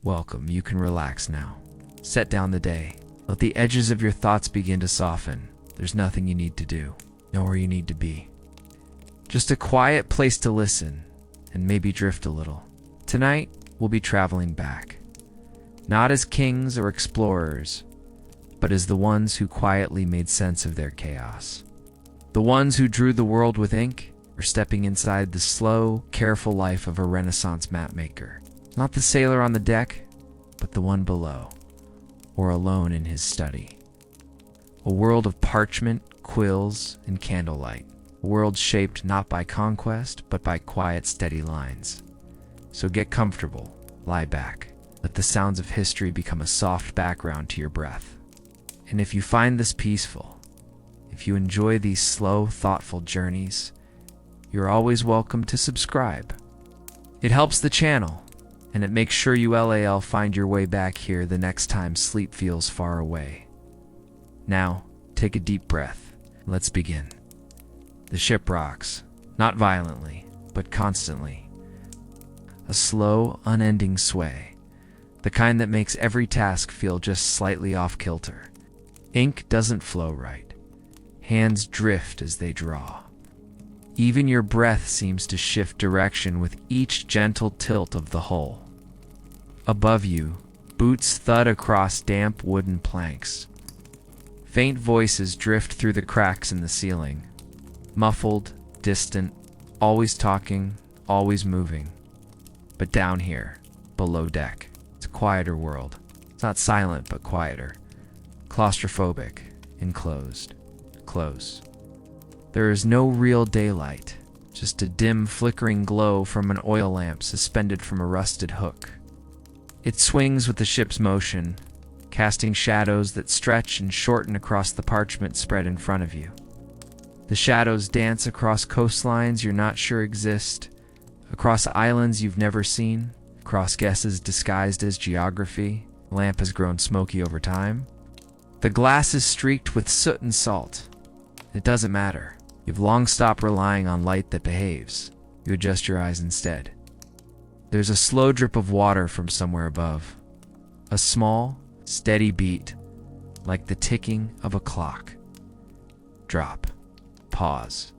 Welcome, you can relax now. Set down the day. Let the edges of your thoughts begin to soften. There's nothing you need to do, nowhere you need to be. Just a quiet place to listen, and maybe drift a little. Tonight, we'll be traveling back. Not as kings or explorers, but as the ones who quietly made sense of their chaos. The ones who drew the world with ink, or stepping inside the slow, careful life of a Renaissance mapmaker. Not the sailor on the deck, but the one below, or alone in his study. A world of parchment, quills, and candlelight. A world shaped not by conquest, but by quiet, steady lines. So get comfortable, lie back. Let the sounds of history become a soft background to your breath. And if you find this peaceful, if you enjoy these slow, thoughtful journeys, you're always welcome to subscribe. It helps the channel, and it makes sure you'll find your way back here the next time sleep feels far away. Now, take a deep breath. Let's begin. The ship rocks, not violently, but constantly. A slow, unending sway, the kind that makes every task feel just slightly off kilter. Ink doesn't flow right. Hands drift as they draw. Even your breath seems to shift direction with each gentle tilt of the hull. Above you, boots thud across damp wooden planks. Faint voices drift through the cracks in the ceiling. Muffled, distant, always talking, always moving. But down here, below deck, it's a quieter world. It's not silent, but quieter. Claustrophobic, enclosed, close. There is no real daylight, just a dim, flickering glow from an oil lamp suspended from a rusted hook. It swings with the ship's motion, casting shadows that stretch and shorten across the parchment spread in front of you. The shadows dance across coastlines you're not sure exist, across islands you've never seen, across guesses disguised as geography. The lamp has grown smoky over time. The glass is streaked with soot and salt. It doesn't matter. You've long stopped relying on light that behaves. You adjust your eyes instead. There's a slow drip of water from somewhere above. A small, steady beat, like the ticking of a clock. Drop. Pause.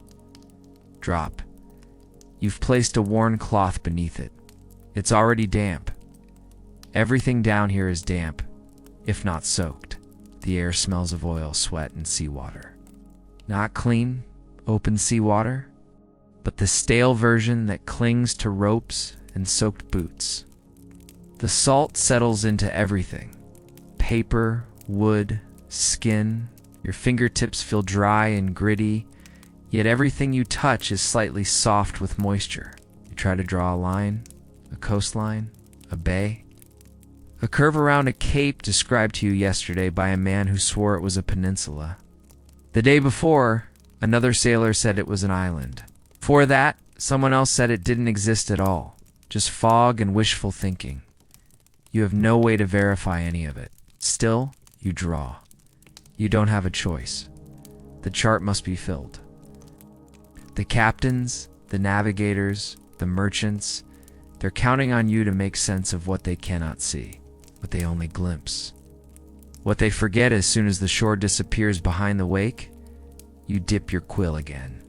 Drop. You've placed a worn cloth beneath it. It's already damp. Everything down here is damp, if not soaked. The air smells of oil, sweat, and seawater. Not clean, open seawater, but the stale version that clings to ropes and soaked boots. The salt settles into everything. Paper, wood, skin. Your fingertips feel dry and gritty, yet everything you touch is slightly soft with moisture. You try to draw a line, a coastline, a bay. A curve around a cape described to you yesterday by a man who swore it was a peninsula. The day before, another sailor said it was an island. For that, someone else said it didn't exist at all, just fog and wishful thinking. You have no way to verify any of it. Still, you draw. You don't have a choice. The chart must be filled. The captains, the navigators, the merchants, they're counting on you to make sense of what they cannot see, what they only glimpse. What they forget as soon as the shore disappears behind the wake, you dip your quill again.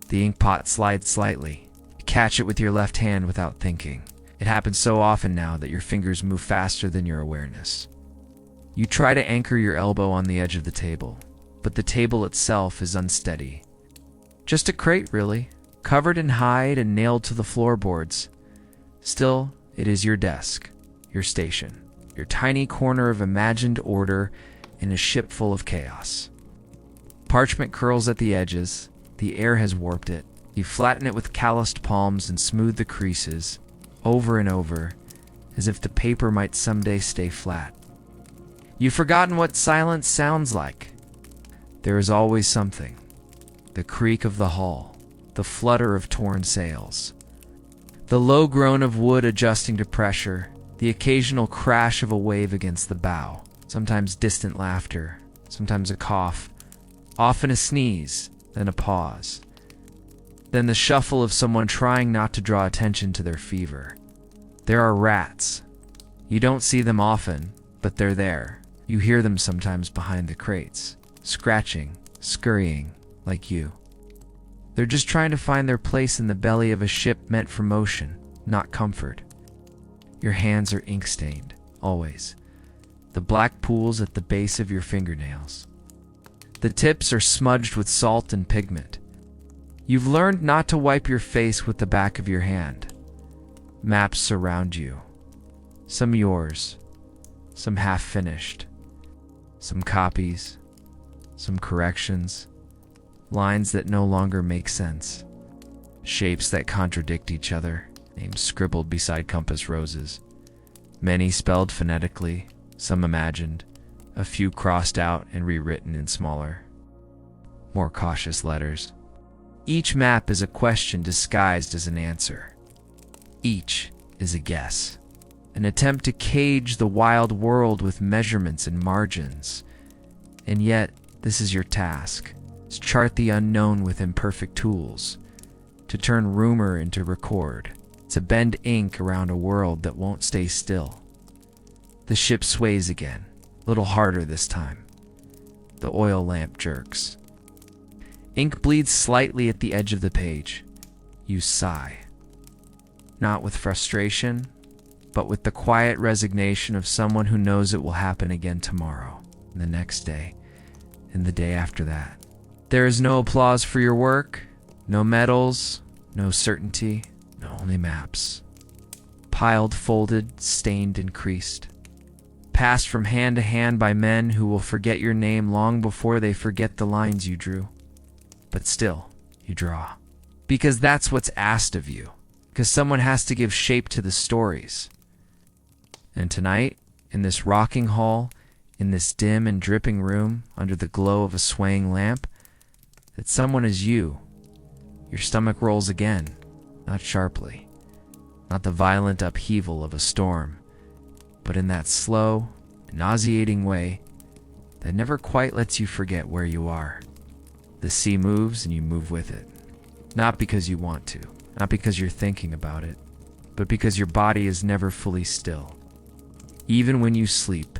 The ink pot slides slightly. You catch it with your left hand without thinking. It happens so often now that your fingers move faster than your awareness. You try to anchor your elbow on the edge of the table, but the table itself is unsteady. Just a crate, really, covered in hide and nailed to the floorboards. Still, it is your desk, your station. Your tiny corner of imagined order in a ship full of chaos. Parchment curls at the edges. The air has warped it. You flatten it with calloused palms and smooth the creases, over and over, as if the paper might someday stay flat. You've forgotten what silence sounds like. There is always something. The creak of the hull, the flutter of torn sails, the low groan of wood adjusting to pressure, the occasional crash of a wave against the bow, sometimes distant laughter, sometimes a cough, often a sneeze, then a pause. Then the shuffle of someone trying not to draw attention to their fever. There are rats, You don't see them often, but they're there. You hear them sometimes behind the crates, scratching, scurrying, like you. They're just trying to find their place in the belly of a ship meant for motion, not comfort. Your hands are ink-stained, always. The black pools at the base of your fingernails. The tips are smudged with salt and pigment. You've learned not to wipe your face with the back of your hand. Maps surround you. Some yours, some half-finished, some copies, some corrections, lines that no longer make sense, shapes that contradict each other, names scribbled beside compass roses, many spelled phonetically, some imagined, a few crossed out and rewritten in smaller, more cautious letters. Each map is a question disguised as an answer. Each is a guess, an attempt to cage the wild world with measurements and margins. And yet, this is your task, to chart the unknown with imperfect tools, to turn rumor into record, to bend ink around a world that won't stay still. The ship sways again, a little harder this time. The oil lamp jerks. Ink bleeds slightly at the edge of the page. You sigh. Not with frustration, but with the quiet resignation of someone who knows it will happen again tomorrow, and the next day, and the day after that. There is no applause for your work, no medals, no certainty, no only maps. Piled, folded, stained, and creased. Passed from hand to hand by men who will forget your name long before they forget the lines you drew. But still, you draw. Because that's what's asked of you. Because someone has to give shape to the stories. And tonight, in this rocking hall, in this dim and dripping room, under the glow of a swaying lamp, that someone is you. Your stomach rolls again, not sharply, not the violent upheaval of a storm, but in that slow, nauseating way that never quite lets you forget where you are. The sea moves and you move with it. Not because you want to, not because you're thinking about it, but because your body is never fully still. Even when you sleep,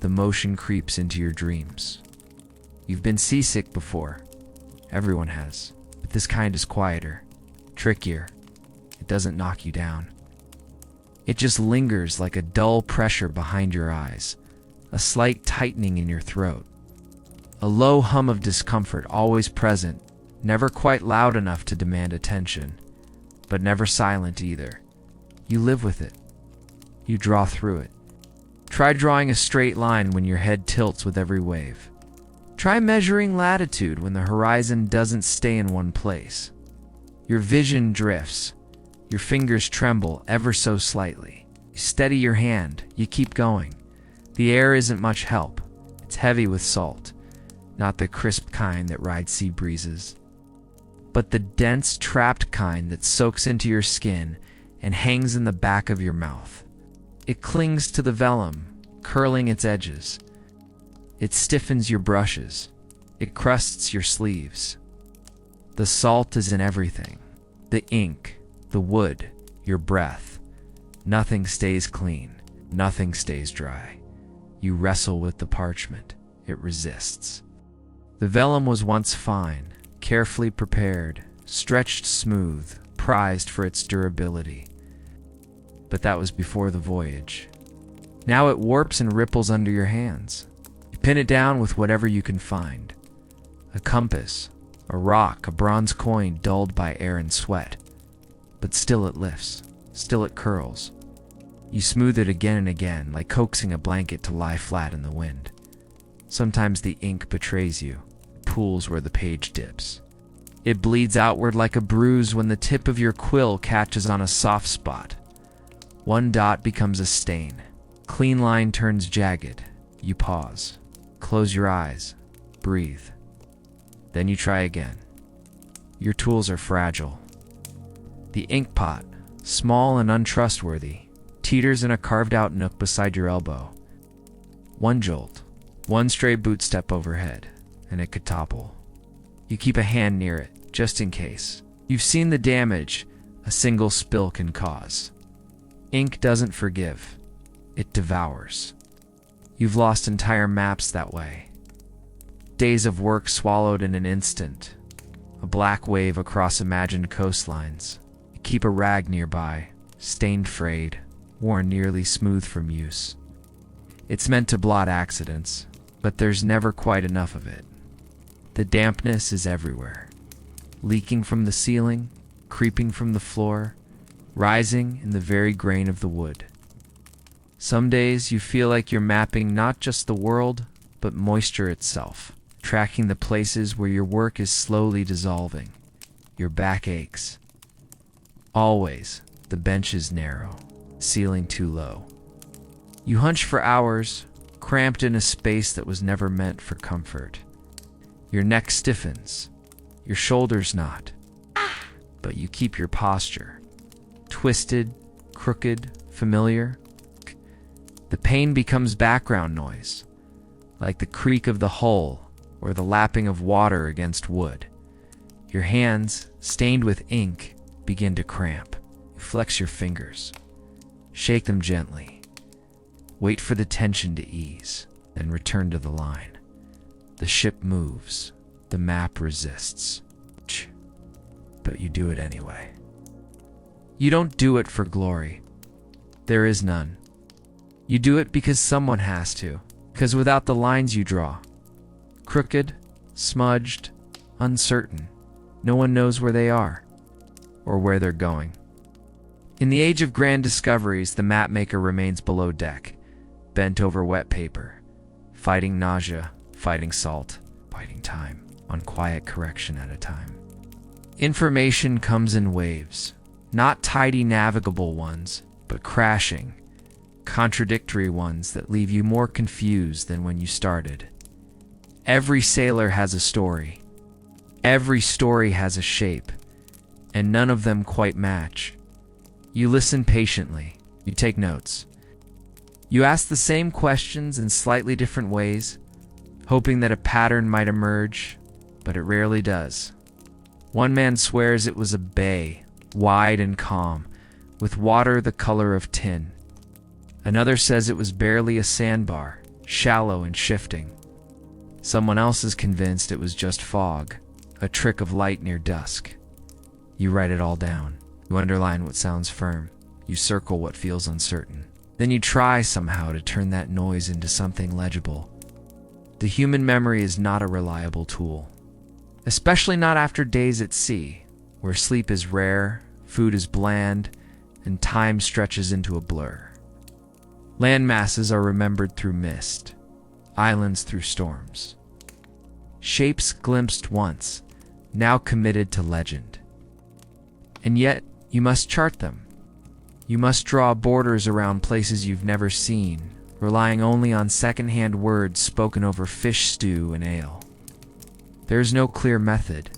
the motion creeps into your dreams. You've been seasick before. Everyone has. But this kind is quieter, trickier. It doesn't knock you down. It just lingers like a dull pressure behind your eyes, a slight tightening in your throat. A low hum of discomfort always present, never quite loud enough to demand attention, but never silent either. You live with it. You draw through it. Try drawing a straight line when your head tilts with every wave. Try measuring latitude when the horizon doesn't stay in one place. Your vision drifts. Your fingers tremble ever so slightly. You steady your hand. You keep going. The air isn't much help. It's heavy with salt. Not the crisp kind that rides sea breezes, but the dense, trapped kind that soaks into your skin and hangs in the back of your mouth. It clings to the vellum, curling its edges. It stiffens your brushes. It crusts your sleeves. The salt is in everything. The ink, the wood, your breath. Nothing stays clean. Nothing stays dry. You wrestle with the parchment. It resists. The vellum was once fine, carefully prepared, stretched smooth, prized for its durability. But that was before the voyage. Now it warps and ripples under your hands. You pin it down with whatever you can find. A compass, a rock, a bronze coin dulled by air and sweat. But still it lifts, still it curls. You smooth it again and again, like coaxing a blanket to lie flat in the wind. Sometimes the ink betrays you, pools where the page dips. It bleeds outward like a bruise when the tip of your quill catches on a soft spot. One dot becomes a stain. Clean line turns jagged. You pause. Close your eyes. Breathe. Then you try again. Your tools are fragile. The ink pot, small and untrustworthy, teeters in a carved-out nook beside your elbow. One jolt. One stray boot step overhead, and it could topple. You keep a hand near it, just in case. You've seen the damage a single spill can cause. Ink doesn't forgive. it devours. You've lost entire maps that way. Days of work swallowed in an instant. A black wave across imagined coastlines. You keep a rag nearby, stained frayed, worn nearly smooth from use. It's meant to blot accidents, but there's never quite enough of it. The dampness is everywhere, leaking from the ceiling, creeping from the floor, rising in the very grain of the wood. Some days you feel like you're mapping not just the world, but moisture itself, tracking the places where your work is slowly dissolving. Your back aches. Always, the bench is narrow, ceiling too low. You hunch for hours, cramped in a space that was never meant for comfort. Your neck stiffens, your shoulders knot, but you keep your posture. Twisted, crooked, familiar. The pain becomes background noise, like the creak of the hull or the lapping of water against wood. Your hands, stained with ink, begin to cramp. You flex your fingers. Shake them gently. Wait for the tension to ease, then return to the line. The ship moves. The map resists. But you do it anyway. You don't do it for glory. There is none. You do it because someone has to, because without the lines you draw, crooked, smudged, uncertain, no one knows where they are, or where they're going. In the age of grand discoveries, the Mapmaker remains below deck, bent over wet paper, fighting nausea, fighting salt, fighting time, one quiet correction at a time. Information comes in waves, not tidy navigable ones, but crashing, contradictory ones that leave you more confused than when you started. Every sailor has a story. Every story has a shape, and none of them quite match. You listen patiently. You take notes. You ask the same questions in slightly different ways, hoping that a pattern might emerge, but it rarely does. One man swears it was a bay, wide and calm, with water the color of tin. Another says it was barely a sandbar, shallow and shifting. Someone else is convinced it was just fog, a trick of light near dusk. You write it all down. You underline what sounds firm. You circle what feels uncertain. Then you try somehow to turn that noise into something legible. The human memory is not a reliable tool, especially not after days at sea, where sleep is rare, food is bland, and time stretches into a blur. Land masses are remembered through mist, islands through storms. Shapes glimpsed once, now committed to legend. And yet, you must chart them. You must draw borders around places you've never seen, relying only on second-hand words spoken over fish stew and ale. There is no clear method.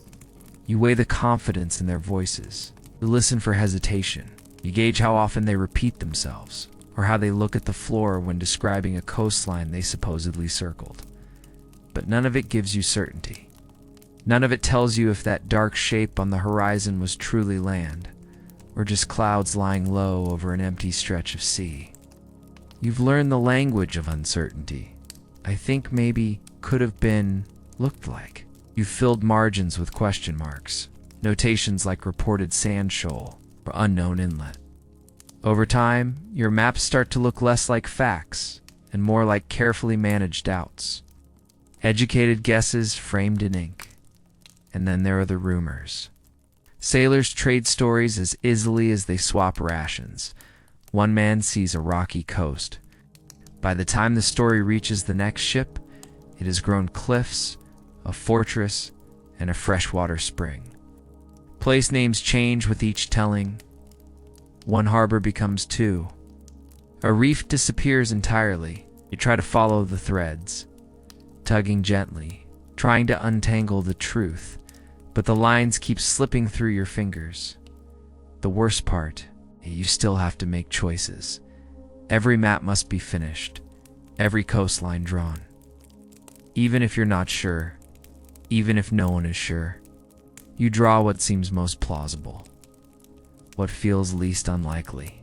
You weigh the confidence in their voices. You listen for hesitation. You gauge how often they repeat themselves, or how they look at the floor when describing a coastline they supposedly circled. But none of it gives you certainty. None of it tells you if that dark shape on the horizon was truly land, or just clouds lying low over an empty stretch of sea. You've learned the language of uncertainty. I think maybe could have been, looked like. You've filled margins with question marks, notations like reported sand shoal or unknown inlet. Over time, your maps start to look less like facts and more like carefully managed doubts. Educated guesses framed in ink. And then there are the rumors. Sailors trade stories as easily as they swap rations. One man sees a rocky coast. By the time the story reaches the next ship, it has grown cliffs, a fortress, and a freshwater spring. Place names change with each telling. One harbor becomes two. A reef disappears entirely. You try to follow the threads, tugging gently, trying to untangle the truth, but the lines keep slipping through your fingers. The worst part, you still have to make choices. Every map must be finished, every coastline drawn. Even if you're not sure, even if no one is sure, you draw what seems most plausible, what feels least unlikely.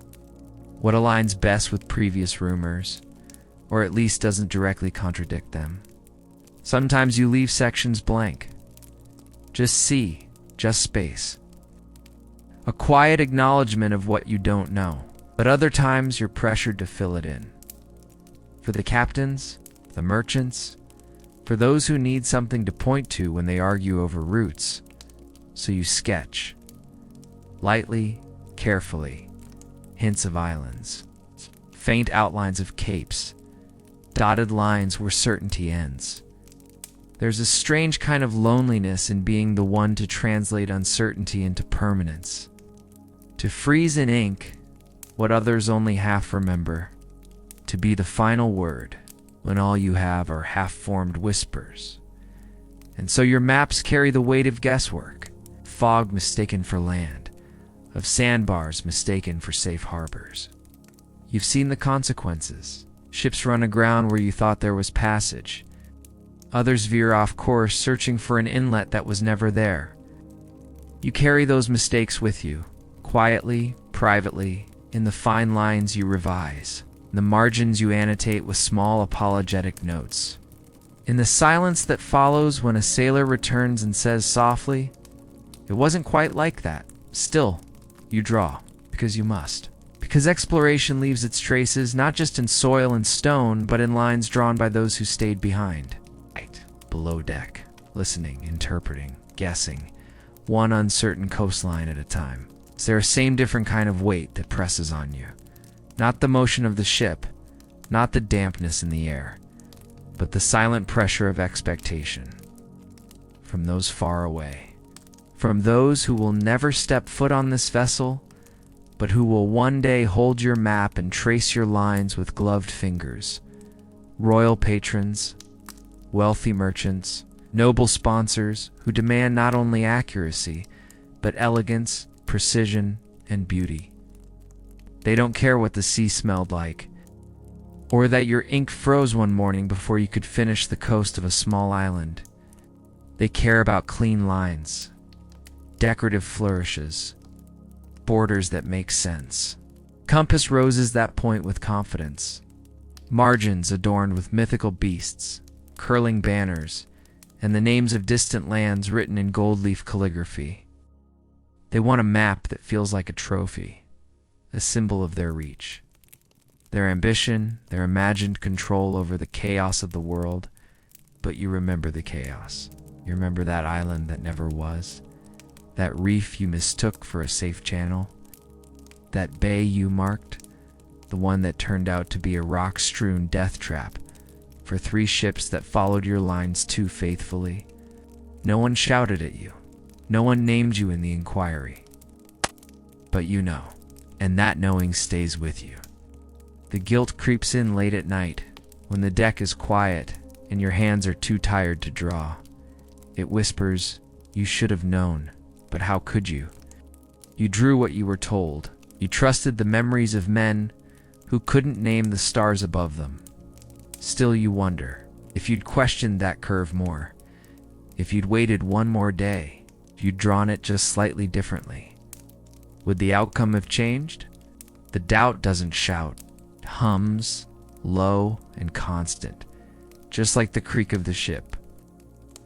what aligns best with previous rumors, or at least doesn't directly contradict them. Sometimes you leave sections blank. Just sea, just space. A quiet acknowledgement of what you don't know, but other times you're pressured to fill it in. For the captains, the merchants, for those who need something to point to when they argue over routes, so you sketch. Lightly, carefully, hints of islands, faint outlines of capes, dotted lines where certainty ends. There's a strange kind of loneliness in being the one to translate uncertainty into permanence. To freeze in ink what others only half remember. To be the final word when all you have are half-formed whispers. And so your maps carry the weight of guesswork, fog mistaken for land, of sandbars mistaken for safe harbors. You've seen the consequences. Ships run aground where you thought there was passage. Others veer off course, searching for an inlet that was never there. You carry those mistakes with you, quietly, privately, in the fine lines you revise, in the margins you annotate with small apologetic notes. In the silence that follows when a sailor returns and says softly, "It wasn't quite like that," still, you draw, because you must. Because exploration leaves its traces not just in soil and stone, but in lines drawn by those who stayed behind. Below deck, listening, interpreting, guessing, one uncertain coastline at a time. Is there a same different kind of weight that presses on you? Not the motion of the ship, not the dampness in the air, but the silent pressure of expectation. From those far away, from those who will never step foot on this vessel, but who will one day hold your map and trace your lines with gloved fingers. Royal patrons, wealthy merchants, noble sponsors who demand not only accuracy, but elegance, precision, and beauty. They don't care what the sea smelled like, or that your ink froze one morning before you could finish the coast of a small island. They care about clean lines, decorative flourishes, borders that make sense. Compass roses that point with confidence. Margins adorned with mythical beasts, curling banners, and the names of distant lands written in gold leaf calligraphy. They want a map that feels like a trophy, a symbol of their reach. Their ambition, their imagined control over the chaos of the world, but you remember the chaos. You remember that island that never was, that reef you mistook for a safe channel, that bay you marked, the one that turned out to be a rock-strewn death trap for 3 ships that followed your lines too faithfully. No one shouted at you. No one named you in the inquiry. But you know, and that knowing stays with you. The guilt creeps in late at night, when the deck is quiet and your hands are too tired to draw. It whispers, "You should have known, but how could you? You drew what you were told. You trusted the memories of men who couldn't name the stars above them. Still you wonder, if you'd questioned that curve more, if you'd waited one more day, if you'd drawn it just slightly differently, would the outcome have changed?" The doubt doesn't shout. It hums, low and constant, just like the creak of the ship.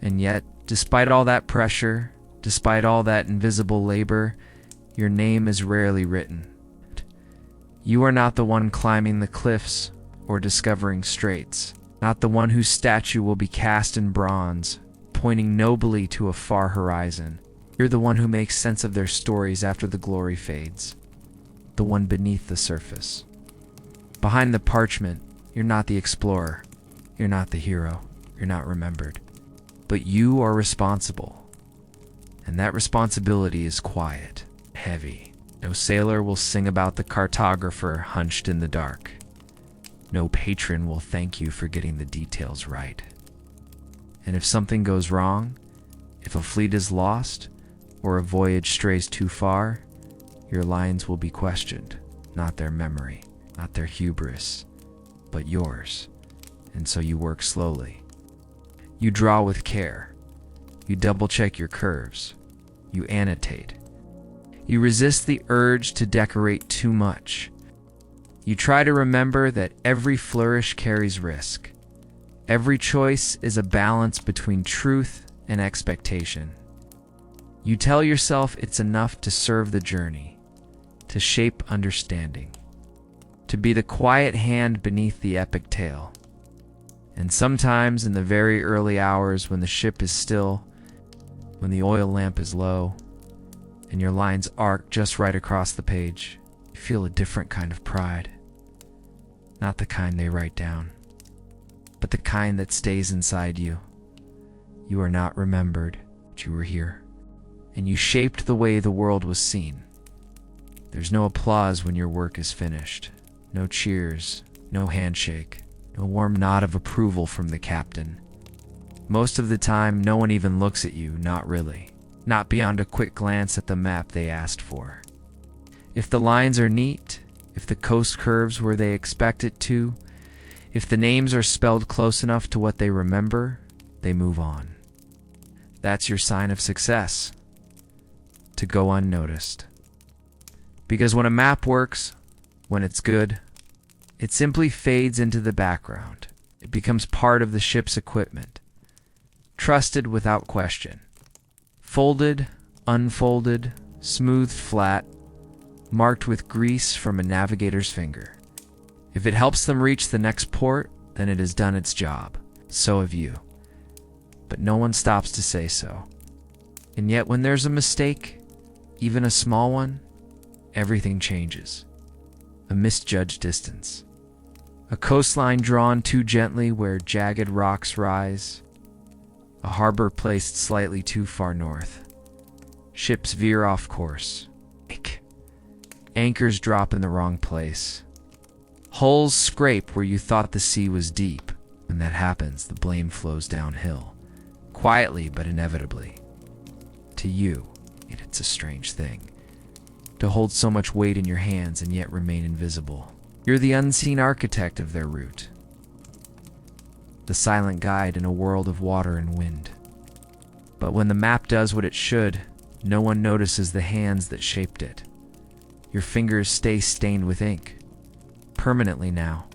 And yet, despite all that pressure, despite all that invisible labor, your name is rarely written. You are not the one climbing the cliffs or discovering straits, not the one whose statue will be cast in bronze, pointing nobly to a far horizon. You're the one who makes sense of their stories after the glory fades, the one beneath the surface. Behind the parchment, you're not the explorer, you're not the hero, you're not remembered, but you are responsible. And that responsibility is quiet, heavy. No sailor will sing about the cartographer hunched in the dark. No patron will thank you for getting the details right. And if something goes wrong, if a fleet is lost, or a voyage strays too far, your lines will be questioned, not their memory, not their hubris, but yours. And so you work slowly. You draw with care. You double-check your curves. You annotate. You resist the urge to decorate too much. You try to remember that every flourish carries risk. Every choice is a balance between truth and expectation. You tell yourself it's enough to serve the journey, to shape understanding, to be the quiet hand beneath the epic tale. And sometimes in the very early hours when the ship is still, when the oil lamp is low, and your lines arc just right across the page, you feel a different kind of pride. Not the kind they write down, but the kind that stays inside you. You are not remembered, but you were here, and you shaped the way the world was seen. There's no applause when your work is finished, no cheers, no handshake, no warm nod of approval from the captain. Most of the time, no one even looks at you, not really, not beyond a quick glance at the map they asked for. If the lines are neat, if the coast curves where they expect it to, if the names are spelled close enough to what they remember, they move on. That's your sign of success. To go unnoticed. Because when a map works, when it's good, it simply fades into the background. It becomes part of the ship's equipment. Trusted without question. Folded, unfolded, smoothed flat, marked with grease from a navigator's finger. If it helps them reach the next port, then it has done its job. So have you. But no one stops to say so. And yet when there's a mistake, even a small one, everything changes. A misjudged distance. A coastline drawn too gently where jagged rocks rise. A harbor placed slightly too far north. Ships veer off course. Anchors drop in the wrong place. Hulls scrape where you thought the sea was deep. When that happens, the blame flows downhill. Quietly but inevitably. To you, it's a strange thing. To hold so much weight in your hands and yet remain invisible. You're the unseen architect of their route. The silent guide in a world of water and wind. But when the map does what it should, no one notices the hands that shaped it. Your fingers stay stained with ink. Permanently now.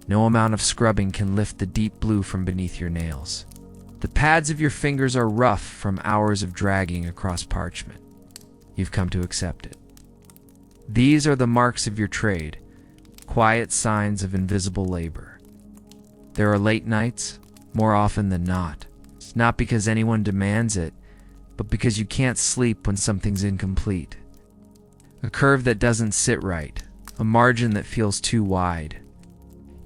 No amount of scrubbing can lift the deep blue from beneath your nails. The pads of your fingers are rough from hours of dragging across parchment. You've come to accept it. These are the marks of your trade, quiet signs of invisible labor. There are late nights, more often than not. It's not because anyone demands it, but because you can't sleep when something's incomplete. A curve that doesn't sit right, a margin that feels too wide.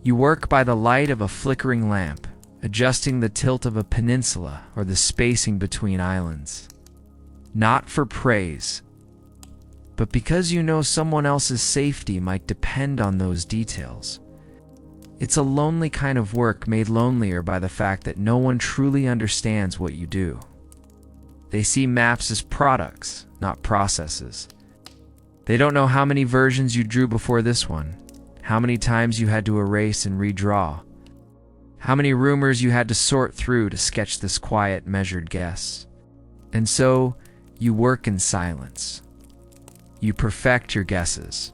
You work by the light of a flickering lamp, adjusting the tilt of a peninsula or the spacing between islands. Not for praise, but because you know someone else's safety might depend on those details. It's a lonely kind of work made lonelier by the fact that no one truly understands what you do. They see maps as products, not processes. They don't know how many versions you drew before this one, how many times you had to erase and redraw, how many rumors you had to sort through to sketch this quiet, measured guess. And so, you work in silence. You perfect your guesses.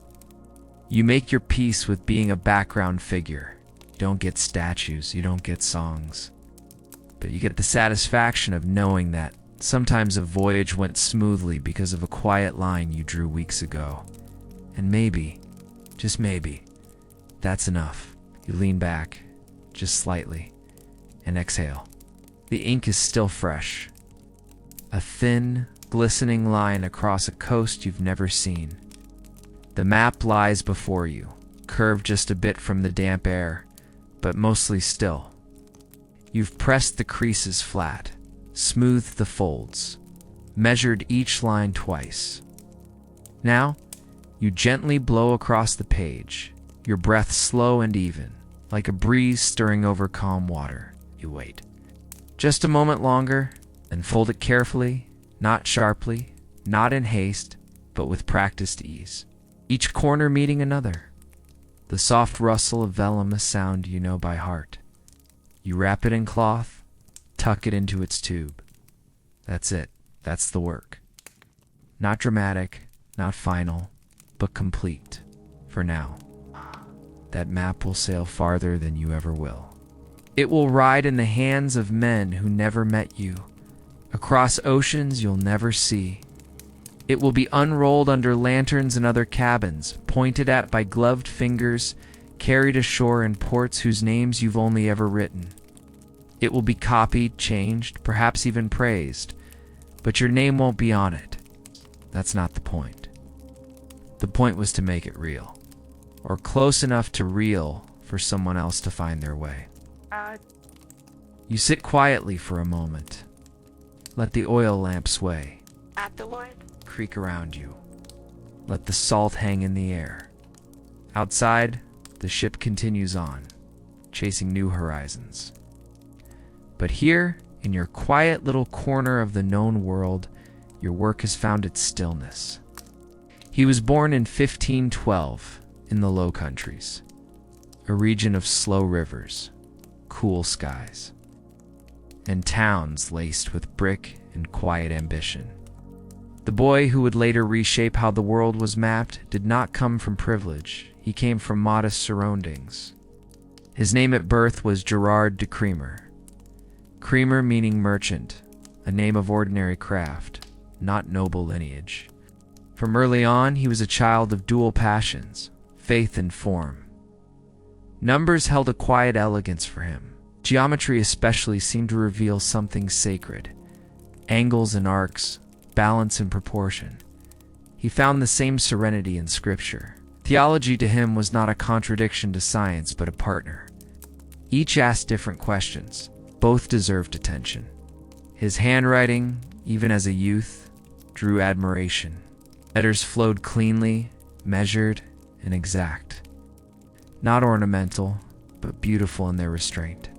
You make your peace with being a background figure. You don't get statues, you don't get songs. But you get the satisfaction of knowing that sometimes a voyage went smoothly because of a quiet line you drew weeks ago. And maybe, just maybe, that's enough. You lean back, just slightly, and exhale. The ink is still fresh. A thin, glistening line across a coast you've never seen. The map lies before you, curved just a bit from the damp air, but mostly still. You've pressed the creases flat, smoothed the folds, measured each line twice. Now, you gently blow across the page, your breath slow and even, like a breeze stirring over calm water. You wait. Just a moment longer, then fold it carefully, not sharply, not in haste, but with practiced ease. Each corner meeting another. The soft rustle of vellum a sound you know by heart. You wrap it in cloth, tuck it into its tube. That's it. That's the work. Not dramatic, not final, but complete. For now. that map will sail farther than you ever will. It will ride in the hands of men who never met you, across oceans you'll never see. It will be unrolled under lanterns and other cabins, pointed at by gloved fingers, carried ashore in ports whose names you've only ever written. It will be copied, changed, perhaps even praised, but your name won't be on it. That's not the point. The point was to make it real, or close enough to real for someone else to find their way. You sit quietly for a moment. Let the oil lamp sway, creak around you. Let the salt hang in the air. Outside, the ship continues on, chasing new horizons. But here, in your quiet little corner of the known world, your work has found its stillness. He was born in 1512 in the Low Countries, a region of slow rivers, cool skies, and towns laced with brick and quiet ambition. The boy who would later reshape how the world was mapped did not come from privilege. He came from modest surroundings. His name at birth was Gerard de Cremer. Cremer meaning merchant, a name of ordinary craft, not noble lineage. From early on, he was a child of dual passions, faith and form. Numbers held a quiet elegance for him. Geometry especially seemed to reveal something sacred. Angles and arcs, balance and proportion. He found the same serenity in scripture. Theology to him was not a contradiction to science, but a partner. Each asked different questions. Both deserved attention. His handwriting, even as a youth, drew admiration. Letters flowed cleanly, measured, and exact. Not ornamental, but beautiful in their restraint.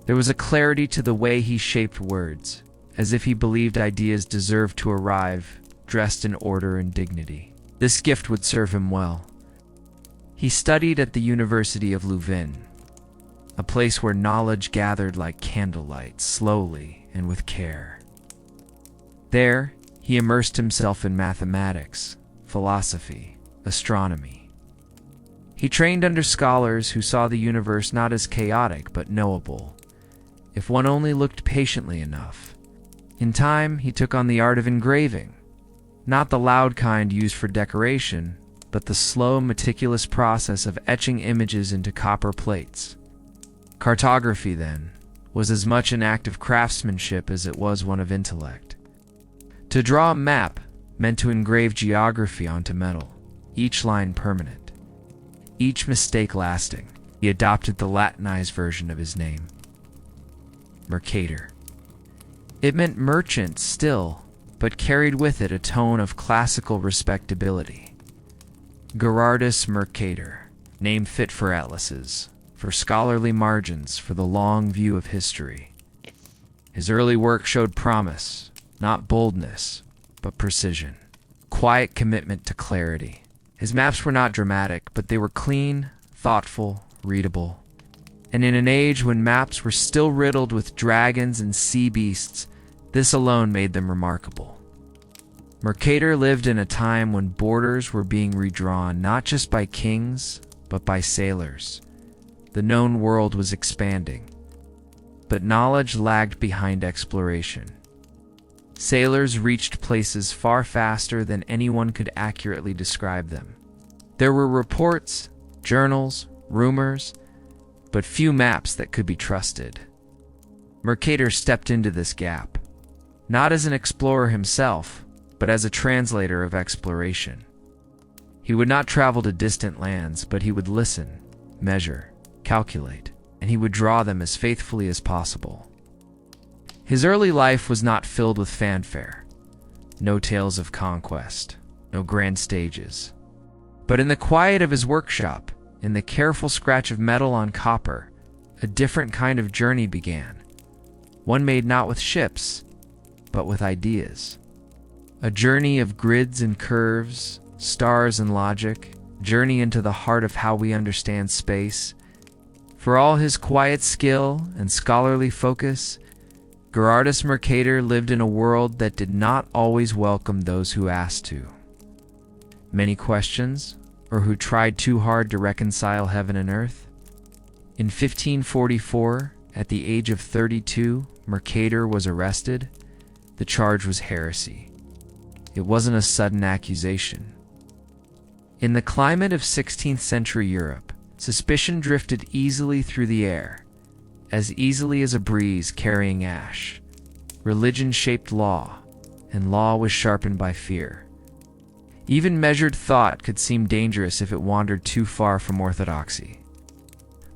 There was a clarity to the way he shaped words, as if he believed ideas deserved to arrive, dressed in order and dignity. This gift would serve him well. He studied at the University of Louvain, a place where knowledge gathered like candlelight, slowly and with care. There, he immersed himself in mathematics, philosophy, astronomy. He trained under scholars who saw the universe not as chaotic but knowable, if one only looked patiently enough. In time, he took on the art of engraving, not the loud kind used for decoration, but the slow, meticulous process of etching images into copper plates. Cartography, then, was as much an act of craftsmanship as it was one of intellect. To draw a map meant to engrave geography onto metal, each line permanent, each mistake lasting. He adopted the Latinized version of his name, Mercator. It meant merchant still, but carried with it a tone of classical respectability. Gerardus Mercator, name fit for atlases, for scholarly margins, for the long view of history. His early work showed promise, not boldness, but precision, quiet commitment to clarity. His maps were not dramatic, but they were clean, thoughtful, readable. And in an age when maps were still riddled with dragons and sea beasts, this alone made them remarkable. Mercator lived in a time when borders were being redrawn not just by kings, but by sailors. The known world was expanding, but knowledge lagged behind exploration. Sailors reached places far faster than anyone could accurately describe them. There were reports, journals, rumors, but few maps that could be trusted. Mercator stepped into this gap, not as an explorer himself, but as a translator of exploration. He would not travel to distant lands, but he would listen, measure, calculate, and he would draw them as faithfully as possible. His early life was not filled with fanfare, no tales of conquest, no grand stages. But in the quiet of his workshop, in the careful scratch of metal on copper, a different kind of journey began. One made not with ships, but with ideas. A journey of grids and curves, stars and logic, journey into the heart of how we understand space. For all his quiet skill and scholarly focus, Gerardus Mercator lived in a world that did not always welcome those who asked to. Many questions or who tried too hard to reconcile heaven and earth? In 1544, at the age of 32, Mercator was arrested. The charge was heresy. It wasn't a sudden accusation. In the climate of 16th century Europe, suspicion drifted easily through the air, as easily as a breeze carrying ash. Religion shaped law, and law was sharpened by fear. Even measured thought could seem dangerous if it wandered too far from orthodoxy.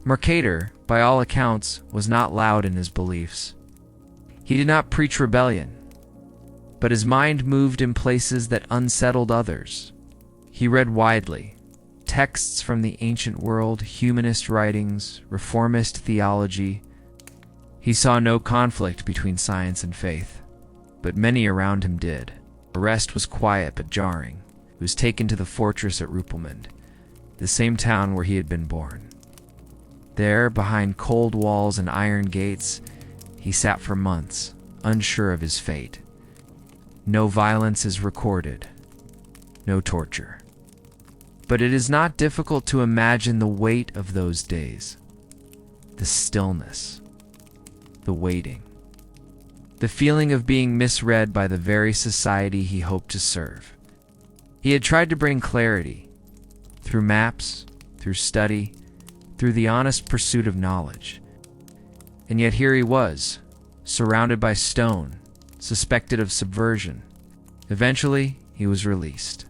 Mercator, by all accounts, was not loud in his beliefs. He did not preach rebellion, but his mind moved in places that unsettled others. He read widely, texts from the ancient world, humanist writings, reformist theology. He saw no conflict between science and faith, but many around him did. The rest was quiet but jarring. He was taken to the fortress at Rupelmund, the same town where he had been born. There, behind cold walls and iron gates, he sat for months, unsure of his fate. No violence is recorded, no torture. But it is not difficult to imagine the weight of those days, the stillness, the waiting, the feeling of being misread by the very society he hoped to serve. He had tried to bring clarity through maps, through study, through the honest pursuit of knowledge. And yet here he was, surrounded by stone, suspected of subversion. Eventually, he was released.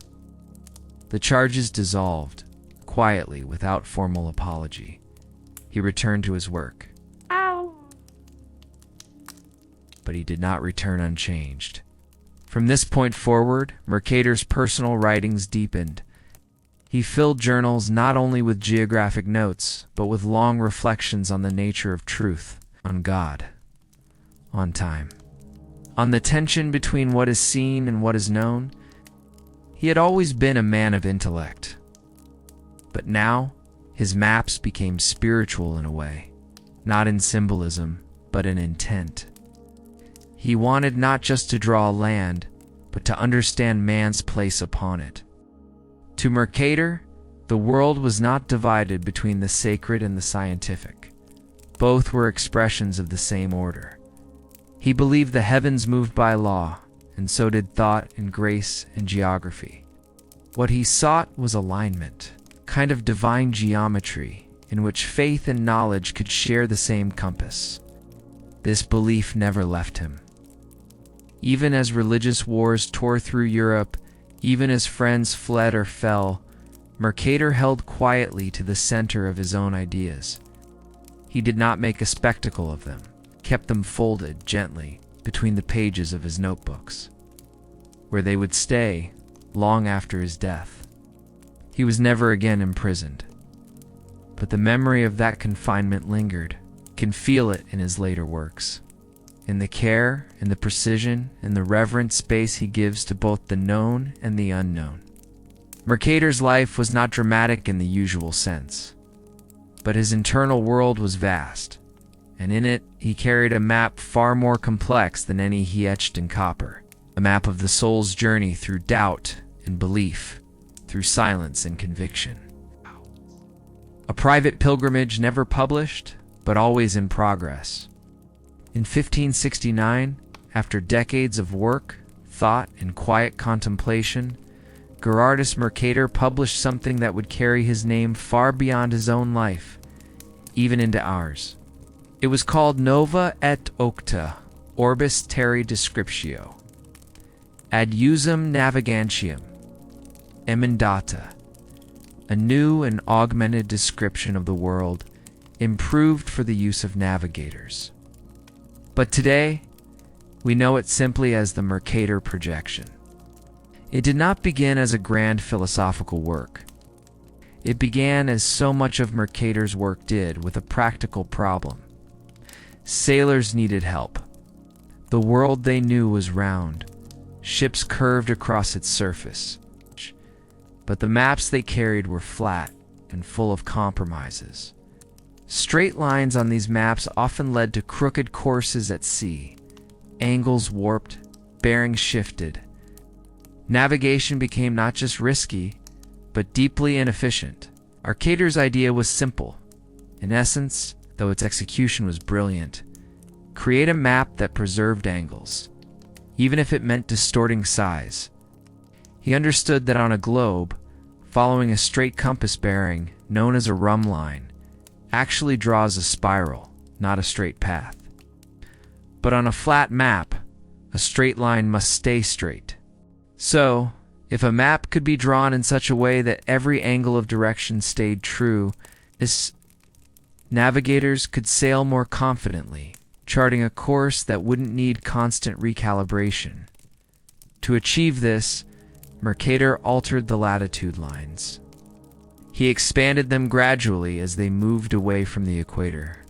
The charges dissolved, quietly, without formal apology. He returned to his work. But he did not return unchanged. From this point forward, Mercator's personal writings deepened. He filled journals not only with geographic notes, but with long reflections on the nature of truth, on God, on time, on the tension between what is seen and what is known. He had always been a man of intellect. But now, his maps became spiritual in a way, not in symbolism, but in intent. He wanted not just to draw land, but to understand man's place upon it. To Mercator, the world was not divided between the sacred and the scientific. Both were expressions of the same order. He believed the heavens moved by law, and so did thought and grace and geography. What he sought was alignment, kind of divine geometry, in which faith and knowledge could share the same compass. This belief never left him. Even as religious wars tore through Europe, even as friends fled or fell, Mercator held quietly to the center of his own ideas. He did not make a spectacle of them, kept them folded gently between the pages of his notebooks, where they would stay long after his death. He was never again imprisoned, but the memory of that confinement lingered. You can feel it in his later works, in the care, in the precision, in the reverent space he gives to both the known and the unknown. Mercator's life was not dramatic in the usual sense, but his internal world was vast, and in it he carried a map far more complex than any he etched in copper, a map of the soul's journey through doubt and belief, through silence and conviction. A private pilgrimage never published, but always in progress. In 1569, after decades of work, thought, and quiet contemplation, Gerardus Mercator published something that would carry his name far beyond his own life, even into ours. It was called Nova et Octa Orbis Terrae Descriptio, ad usum navigantium, emendata, a new and augmented description of the world, improved for the use of navigators. But today, we know it simply as the Mercator projection. It did not begin as a grand philosophical work. It began, as so much of Mercator's work did, with a practical problem. Sailors needed help. The world they knew was round. Ships curved across its surface. But the maps they carried were flat and full of compromises. Straight lines on these maps often led to crooked courses at sea, angles warped, bearings shifted. Navigation became not just risky, but deeply inefficient. Mercator's idea was simple. In essence, though its execution was brilliant, create a map that preserved angles, even if it meant distorting size. He understood that on a globe, following a straight compass bearing, known as a rhumb line, actually draws a spiral, not a straight path. But on a flat map, a straight line must stay straight. So, if a map could be drawn in such a way that every angle of direction stayed true, navigators could sail more confidently, charting a course that wouldn't need constant recalibration. To achieve this, Mercator altered the latitude lines. He expanded them gradually as they moved away from the equator.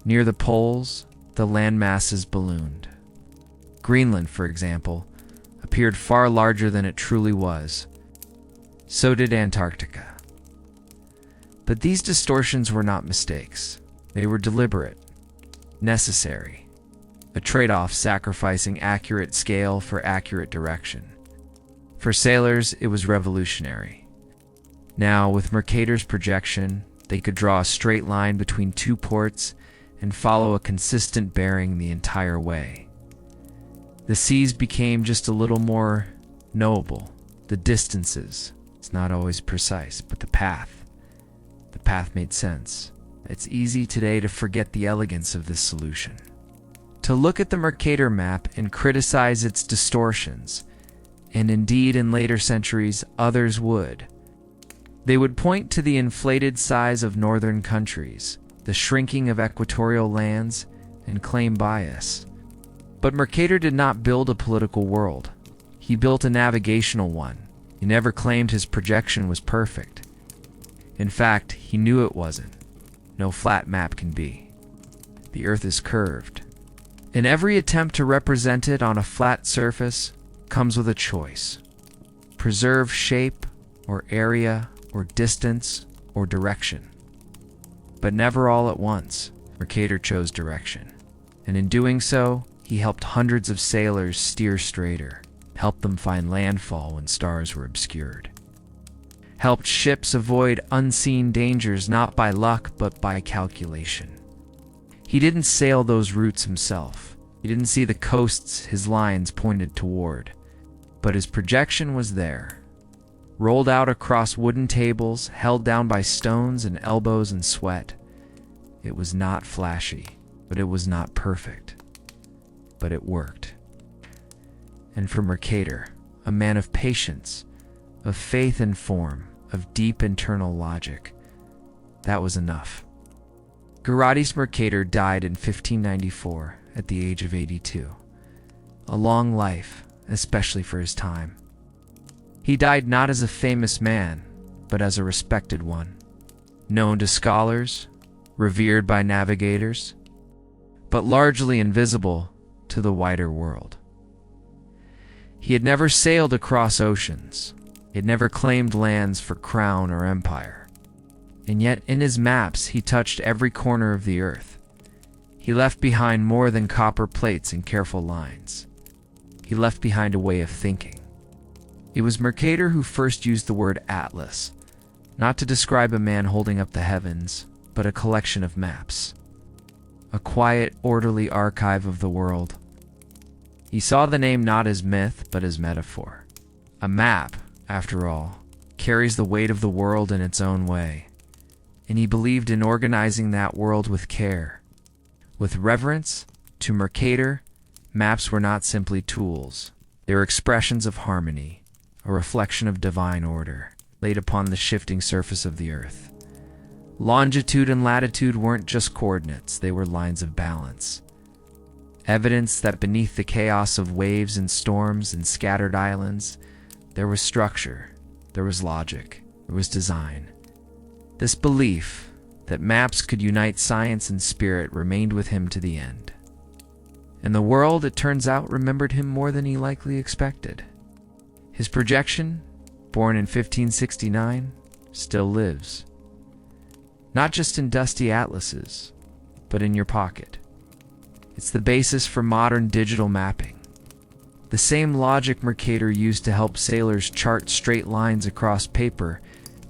Near the poles, the landmasses ballooned. Greenland, for example, appeared far larger than it truly was. So did Antarctica. But these distortions were not mistakes. They were deliberate, necessary, a trade-off sacrificing accurate scale for accurate direction. For sailors, it was revolutionary. Now, with Mercator's projection, they could draw a straight line between two ports and follow a consistent bearing the entire way. The seas became just a little more knowable. The distances, it's not always precise, but the path made sense. It's easy today to forget the elegance of this solution. To look at the Mercator map and criticize its distortions, and indeed in later centuries others would. They would point to the inflated size of northern countries, the shrinking of equatorial lands, and claim bias. But Mercator did not build a political world. He built a navigational one. He never claimed his projection was perfect. In fact, he knew it wasn't. No flat map can be. The Earth is curved. And every attempt to represent it on a flat surface comes with a choice. Preserve shape, or area, or distance, or direction. But never all at once. Mercator chose direction. And in doing so, he helped hundreds of sailors steer straighter, helped them find landfall when stars were obscured, helped ships avoid unseen dangers not by luck but by calculation. He didn't sail those routes himself. He didn't see the coasts his lines pointed toward, but his projection was there, rolled out across wooden tables, held down by stones and elbows and sweat. It was not flashy, but it was not perfect. But it worked. And for Mercator, a man of patience, of faith in form, of deep internal logic, that was enough. Gerardus Mercator died in 1594 at the age of 82. A long life, especially for his time. He died not as a famous man, but as a respected one, known to scholars, revered by navigators, but largely invisible to the wider world. He had never sailed across oceans. He had never claimed lands for crown or empire. And yet in his maps he touched every corner of the earth. He left behind more than copper plates and careful lines. He left behind a way of thinking. It was Mercator who first used the word atlas, not to describe a man holding up the heavens, but a collection of maps. A quiet, orderly archive of the world. He saw the name not as myth, but as metaphor. A map, after all, carries the weight of the world in its own way, and he believed in organizing that world with care. With reverence, to Mercator, maps were not simply tools. They were expressions of harmony, a reflection of divine order, laid upon the shifting surface of the earth. Longitude and latitude weren't just coordinates, they were lines of balance. Evidence that beneath the chaos of waves and storms and scattered islands, there was structure, there was logic, there was design. This belief that maps could unite science and spirit remained with him to the end. And the world, it turns out, remembered him more than he likely expected. His projection, born in 1569, still lives. Not just in dusty atlases, but in your pocket. It's the basis for modern digital mapping. The same logic Mercator used to help sailors chart straight lines across paper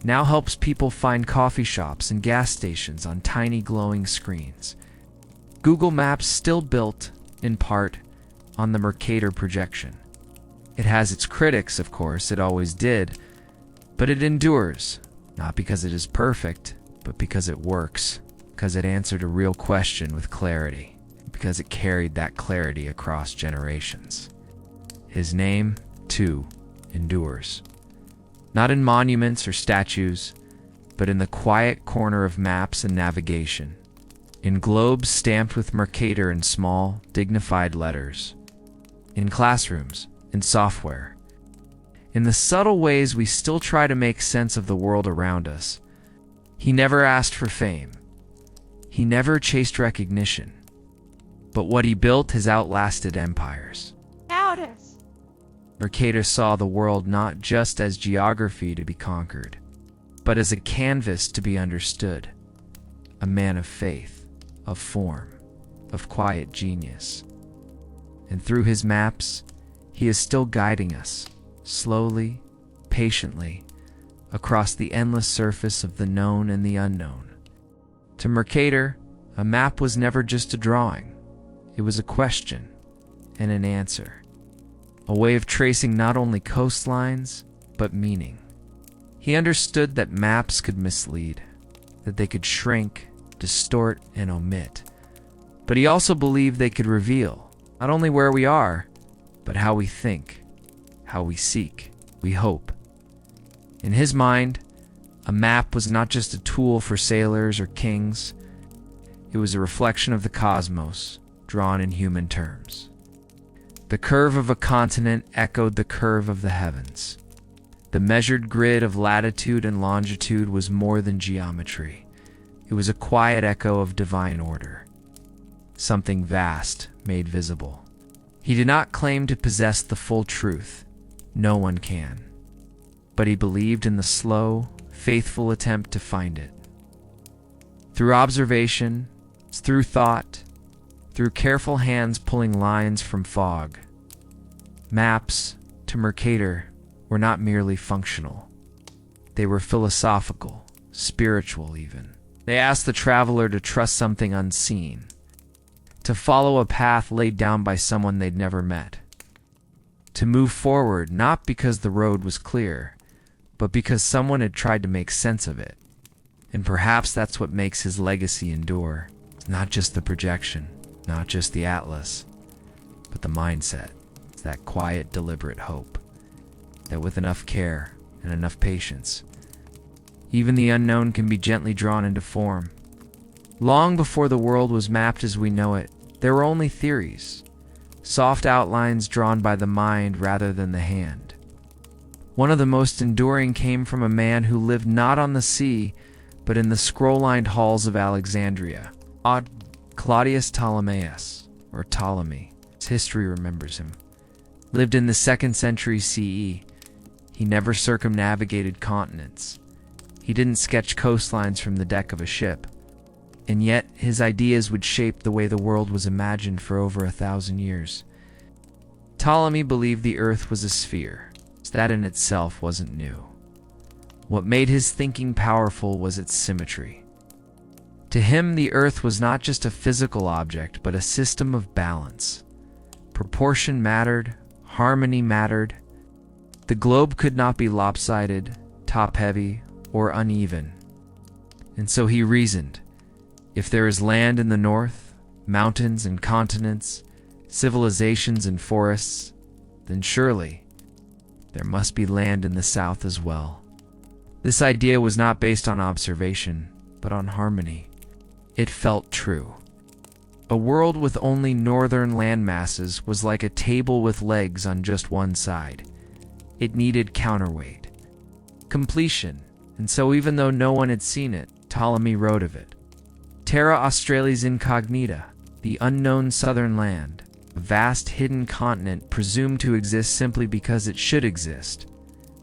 now helps people find coffee shops and gas stations on tiny glowing screens. Google Maps still built, in part, on the Mercator projection. It has its critics, of course, it always did, but it endures, not because it is perfect, but because it works, because it answered a real question with clarity, because it carried that clarity across generations. His name, too, endures. Not in monuments or statues, but in the quiet corner of maps and navigation, in globes stamped with Mercator in small, dignified letters, in classrooms, in software, in the subtle ways we still try to make sense of the world around us. He never asked for fame. He never chased recognition. But what he built has outlasted empires. Mercator saw the world not just as geography to be conquered, but as a canvas to be understood. A man of faith, of form, of quiet genius. And through his maps, he is still guiding us, slowly, patiently, across the endless surface of the known and the unknown. To Mercator, a map was never just a drawing. It was a question and an answer. A way of tracing not only coastlines, but meaning. He understood that maps could mislead, that they could shrink, distort, and omit. But he also believed they could reveal not only where we are, but how we think, how we seek, we hope. In his mind, a map was not just a tool for sailors or kings. It was a reflection of the cosmos, drawn in human terms. The curve of a continent echoed the curve of the heavens. The measured grid of latitude and longitude was more than geometry. It was a quiet echo of divine order. Something vast made visible. He did not claim to possess the full truth. No one can. But he believed in the slow, faithful attempt to find it. Through observation, through thought, through careful hands pulling lines from fog. Maps, to Mercator, were not merely functional. They were philosophical, spiritual even. They asked the traveler to trust something unseen, to follow a path laid down by someone they'd never met, to move forward not because the road was clear, but because someone had tried to make sense of it. And perhaps that's what makes his legacy endure. Not just the projection, not just the atlas, but the mindset. It's that quiet, deliberate hope that with enough care and enough patience, even the unknown can be gently drawn into form. Long before the world was mapped as we know it, there were only theories, soft outlines drawn by the mind rather than the hand. One of the most enduring came from a man who lived not on the sea, but in the scroll-lined halls of Alexandria. Claudius Ptolemaeus, or Ptolemy, as history remembers him, lived in the 2nd century CE. He never circumnavigated continents. He didn't sketch coastlines from the deck of a ship. And yet, his ideas would shape the way the world was imagined for over 1,000 years. Ptolemy believed the earth was a sphere. That in itself wasn't new. What made his thinking powerful was its symmetry. To him, the earth was not just a physical object, but a system of balance. Proportion mattered, harmony mattered. The globe could not be lopsided, top-heavy, or uneven. And so he reasoned, if there is land in the north, mountains and continents, civilizations and forests, then surely there must be land in the south as well. This idea was not based on observation, but on harmony. It felt true. A world with only northern land masses was like a table with legs on just one side. It needed counterweight, completion, and so even though no one had seen it, Ptolemy wrote of it. Terra Australis incognita, the unknown southern land, a vast hidden continent presumed to exist simply because it should exist.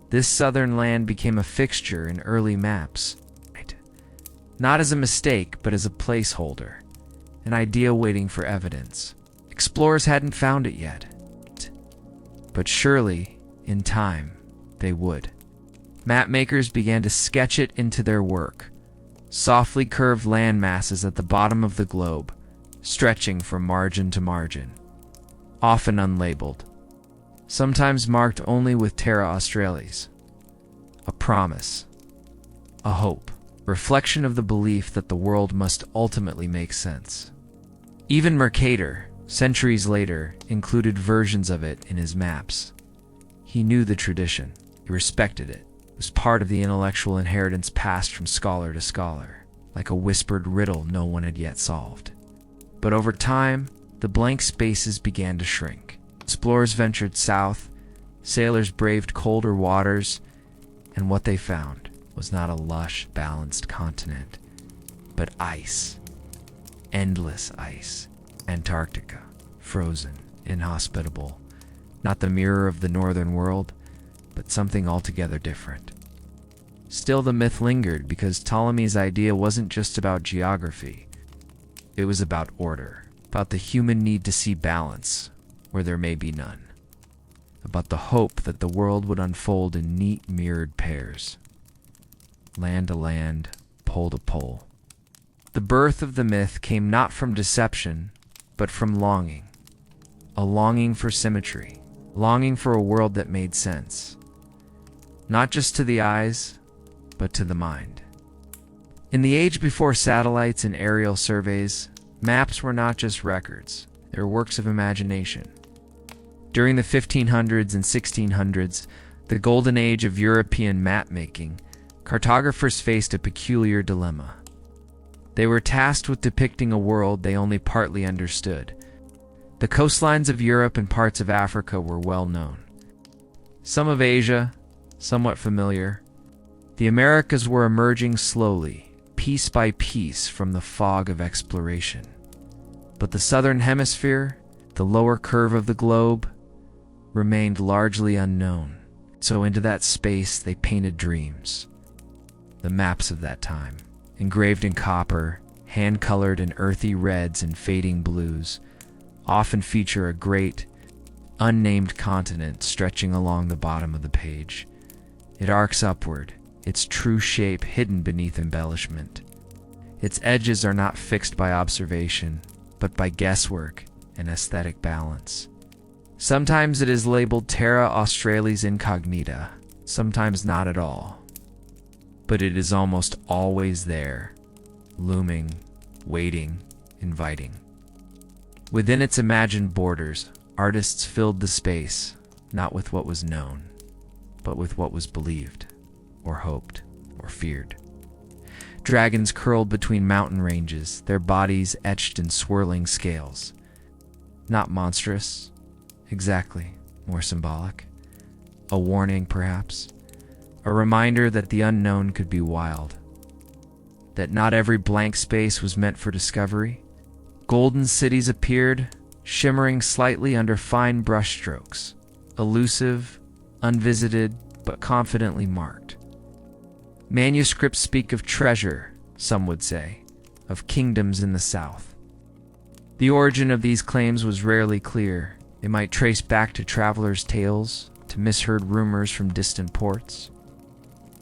This southern land became a fixture in early maps. Not as a mistake, but as a placeholder, an idea waiting for evidence. Explorers hadn't found it yet. But surely, in time, they would. Mapmakers began to sketch it into their work, softly curved land masses at the bottom of the globe, stretching from margin to margin, often unlabeled, sometimes marked only with Terra Australis, a promise, a hope, reflection of the belief that the world must ultimately make sense. Even Mercator, centuries later, included versions of it in his maps. He knew the tradition. He respected it. It was part of the intellectual inheritance passed from scholar to scholar, like a whispered riddle no one had yet solved. But over time, the blank spaces began to shrink. Explorers ventured south, sailors braved colder waters, and what they found was not a lush, balanced continent, but ice. Endless ice. Antarctica, frozen, inhospitable. Not the mirror of the northern world, but something altogether different. Still, the myth lingered because Ptolemy's idea wasn't just about geography. It was about order, about the human need to see balance where there may be none, about the hope that the world would unfold in neat mirrored pairs, land to land, pole to pole. The birth of the myth came not from deception, but from longing. A longing for symmetry, longing for a world that made sense, not just to the eyes, but to the mind. In the age before satellites and aerial surveys, maps were not just records, they were works of imagination. During the 1500s and 1600s, the golden age of European mapmaking, cartographers faced a peculiar dilemma. They were tasked with depicting a world they only partly understood. The coastlines of Europe and parts of Africa were well known. Some of Asia, somewhat familiar. The Americas were emerging slowly, piece by piece, from the fog of exploration. But the southern hemisphere, the lower curve of the globe, remained largely unknown. So into that space they painted dreams. The maps of that time, engraved in copper, hand-colored in earthy reds and fading blues, often feature a great, unnamed continent stretching along the bottom of the page. It arcs upward, its true shape hidden beneath embellishment. Its edges are not fixed by observation, but by guesswork and aesthetic balance. Sometimes it is labeled Terra Australis incognita, sometimes not at all. But it is almost always there, looming, waiting, inviting. Within its imagined borders, artists filled the space, not with what was known, but with what was believed, or hoped, or feared. Dragons curled between mountain ranges, their bodies etched in swirling scales. Not monstrous, exactly, more symbolic. A warning, perhaps. A reminder that the unknown could be wild. That not every blank space was meant for discovery. Golden cities appeared, shimmering slightly under fine brushstrokes. Elusive, unvisited, but confidently marked. Manuscripts speak of treasure, some would say, of kingdoms in the south. The origin of these claims was rarely clear. They might trace back to travelers' tales, to misheard rumors from distant ports.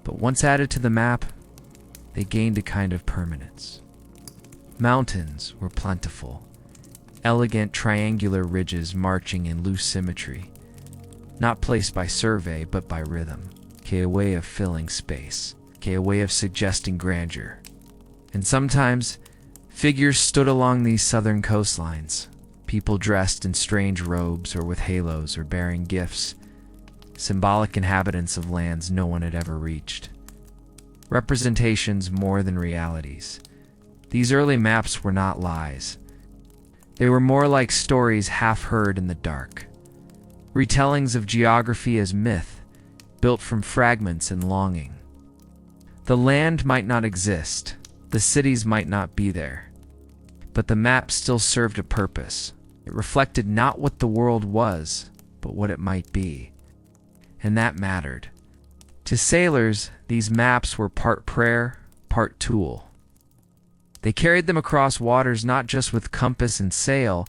But once added to the map, they gained a kind of permanence. Mountains were plentiful, elegant triangular ridges marching in loose symmetry, not placed by survey but by rhythm, a way of filling space, a way of suggesting grandeur. And sometimes, figures stood along these southern coastlines, people dressed in strange robes or with halos or bearing gifts, symbolic inhabitants of lands no one had ever reached. Representations more than realities. These early maps were not lies. They were more like stories half heard in the dark. Retellings of geography as myth, built from fragments and longing. The land might not exist, the cities might not be there, but the map still served a purpose. It reflected not what the world was, but what it might be. And that mattered. To sailors, these maps were part prayer, part tool. They carried them across waters not just with compass and sail,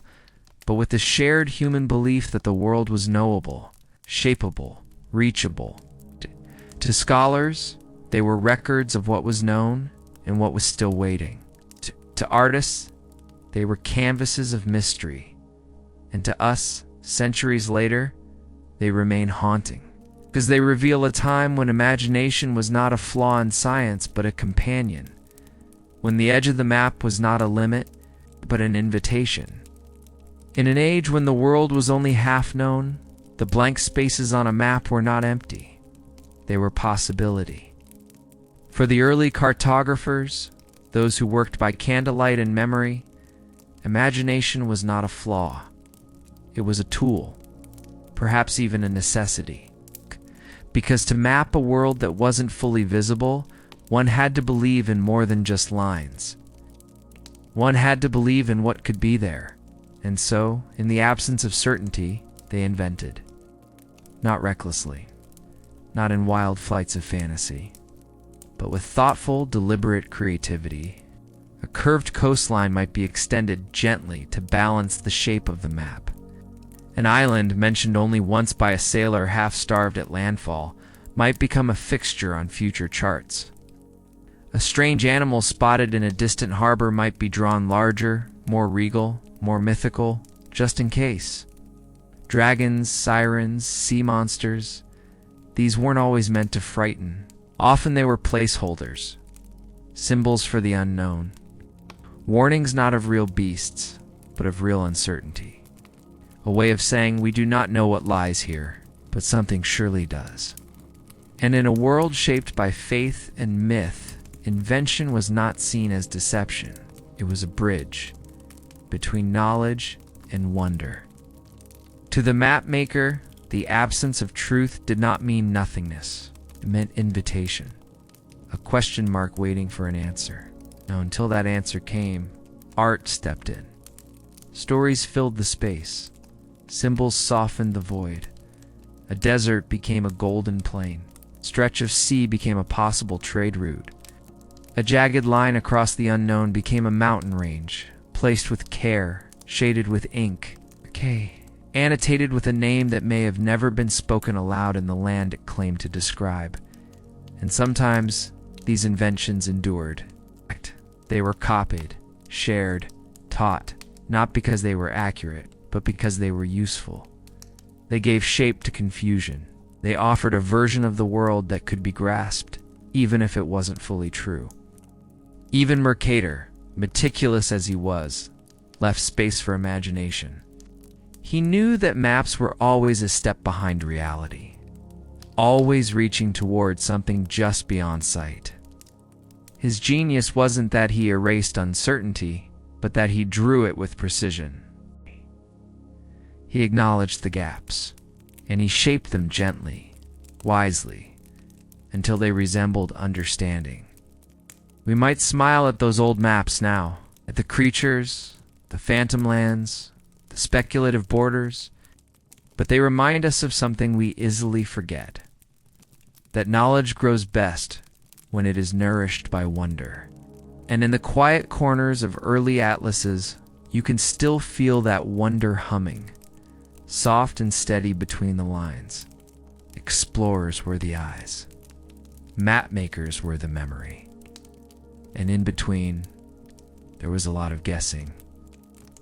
but with the shared human belief that the world was knowable, shapeable, reachable. To scholars, they were records of what was known and what was still waiting. To artists, they were canvases of mystery. And to us, centuries later, they remain haunting, because they reveal a time when imagination was not a flaw in science but a companion, when the edge of the map was not a limit but an invitation. In an age when the world was only half known, the blank spaces on a map were not empty. They were possibility. For the early cartographers, those who worked by candlelight and memory, imagination was not a flaw. It was a tool, perhaps even a necessity. Because to map a world that wasn't fully visible, one had to believe in more than just lines. One had to believe in what could be there. And so, in the absence of certainty, they invented. Not recklessly, not in wild flights of fantasy, but with thoughtful, deliberate creativity. A curved coastline might be extended gently to balance the shape of the map. An island mentioned only once by a sailor half-starved at landfall might become a fixture on future charts. A strange animal spotted in a distant harbor might be drawn larger, more regal, more mythical, just in case. Dragons, sirens, sea monsters, these weren't always meant to frighten. Often they were placeholders, symbols for the unknown. Warnings not of real beasts, but of real uncertainty. A way of saying we do not know what lies here, but something surely does. And in a world shaped by faith and myth, invention was not seen as deception. It was a bridge between knowledge and wonder. To the mapmaker, the absence of truth did not mean nothingness. It meant invitation, a question mark waiting for an answer. Now, until that answer came, art stepped in. Stories filled the space. Symbols softened the void. A desert became a golden plain. Stretch of sea became a possible trade route. A jagged line across the unknown became a mountain range, placed with care, shaded with ink, annotated with a name that may have never been spoken aloud in the land it claimed to describe. And sometimes these inventions endured. They were copied, shared, taught, not because they were accurate, but because they were useful. They gave shape to confusion. They offered a version of the world that could be grasped, even if it wasn't fully true. Even Mercator, meticulous as he was, left space for imagination. He knew that maps were always a step behind reality, always reaching toward something just beyond sight. His genius wasn't that he erased uncertainty, but that he drew it with precision. He acknowledged the gaps, and he shaped them gently, wisely, until they resembled understanding. We might smile at those old maps now, at the creatures, the phantom lands, the speculative borders, but they remind us of something we easily forget, that knowledge grows best when it is nourished by wonder. And in the quiet corners of early atlases, you can still feel that wonder humming, soft and steady between the lines. Explorers were the eyes. Mapmakers were the memory. And in between, there was a lot of guessing.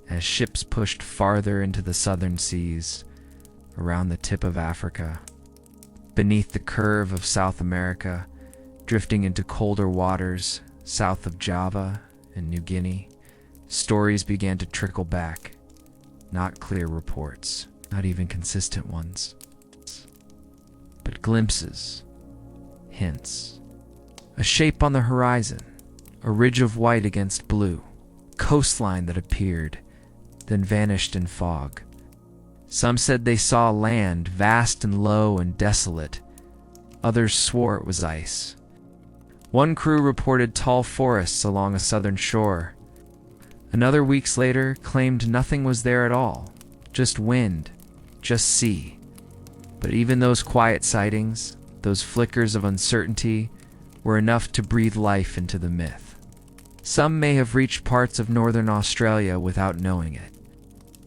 As ships pushed farther into the southern seas, around the tip of Africa, beneath the curve of South America, drifting into colder waters south of Java and New Guinea, stories began to trickle back. Not clear reports, not even consistent ones, but glimpses, hints. A shape on the horizon, a ridge of white against blue, coastline that appeared, then vanished in fog. Some said they saw land vast and low and desolate. Others swore it was ice. One crew reported tall forests along a southern shore. Another, weeks later, claimed nothing was there at all. Just wind, just sea. But even those quiet sightings, those flickers of uncertainty, were enough to breathe life into the myth. Some may have reached parts of northern Australia without knowing it.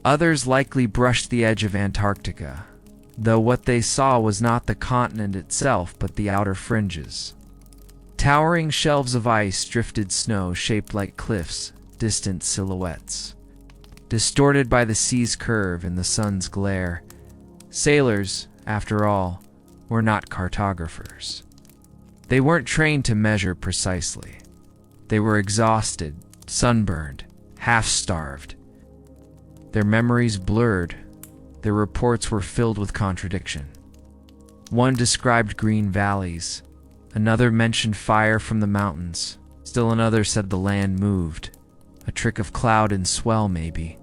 Others likely brushed the edge of Antarctica, though what they saw was not the continent itself but the outer fringes. Towering shelves of ice drifted snow shaped like cliffs, distant silhouettes. Distorted by the sea's curve and the sun's glare, sailors, after all, were not cartographers. They weren't trained to measure precisely. They were exhausted, sunburned, half-starved. Their memories blurred. Their reports were filled with contradiction. One described green valleys. Another mentioned fire from the mountains. Still another said the land moved. A trick of cloud and swell, maybe.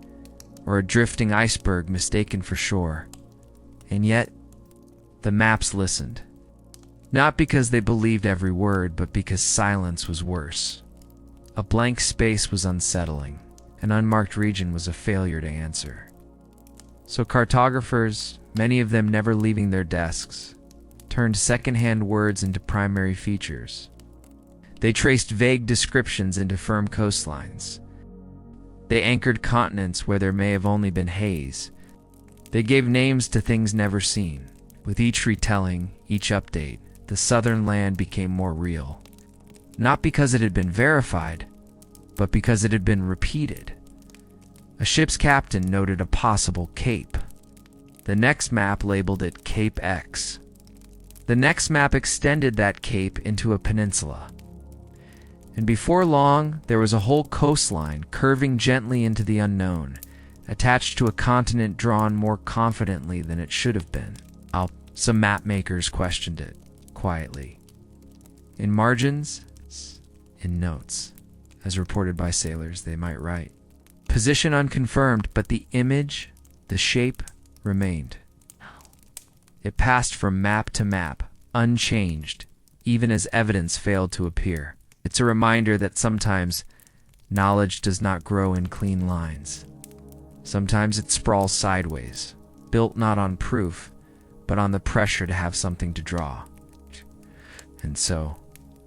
Or a drifting iceberg mistaken for shore. And yet, the maps listened. Not because they believed every word, but because silence was worse. A blank space was unsettling. An unmarked region was a failure to answer. So cartographers, many of them never leaving their desks, turned second-hand words into primary features. They traced vague descriptions into firm coastlines. They anchored continents where there may have only been haze. They gave names to things never seen. With each retelling, each update, the southern land became more real. Not because it had been verified, but because it had been repeated. A ship's captain noted a possible cape. The next map labeled it Cape X. The next map extended that cape into a peninsula. And before long, there was a whole coastline curving gently into the unknown, attached to a continent drawn more confidently than it should have been. Some mapmakers questioned it, quietly. In margins, in notes, as reported by sailors, they might write. Position unconfirmed, but the image, the shape, remained. It passed from map to map, unchanged, even as evidence failed to appear. It's a reminder that sometimes knowledge does not grow in clean lines. Sometimes it sprawls sideways, built not on proof, but on the pressure to have something to draw. And so,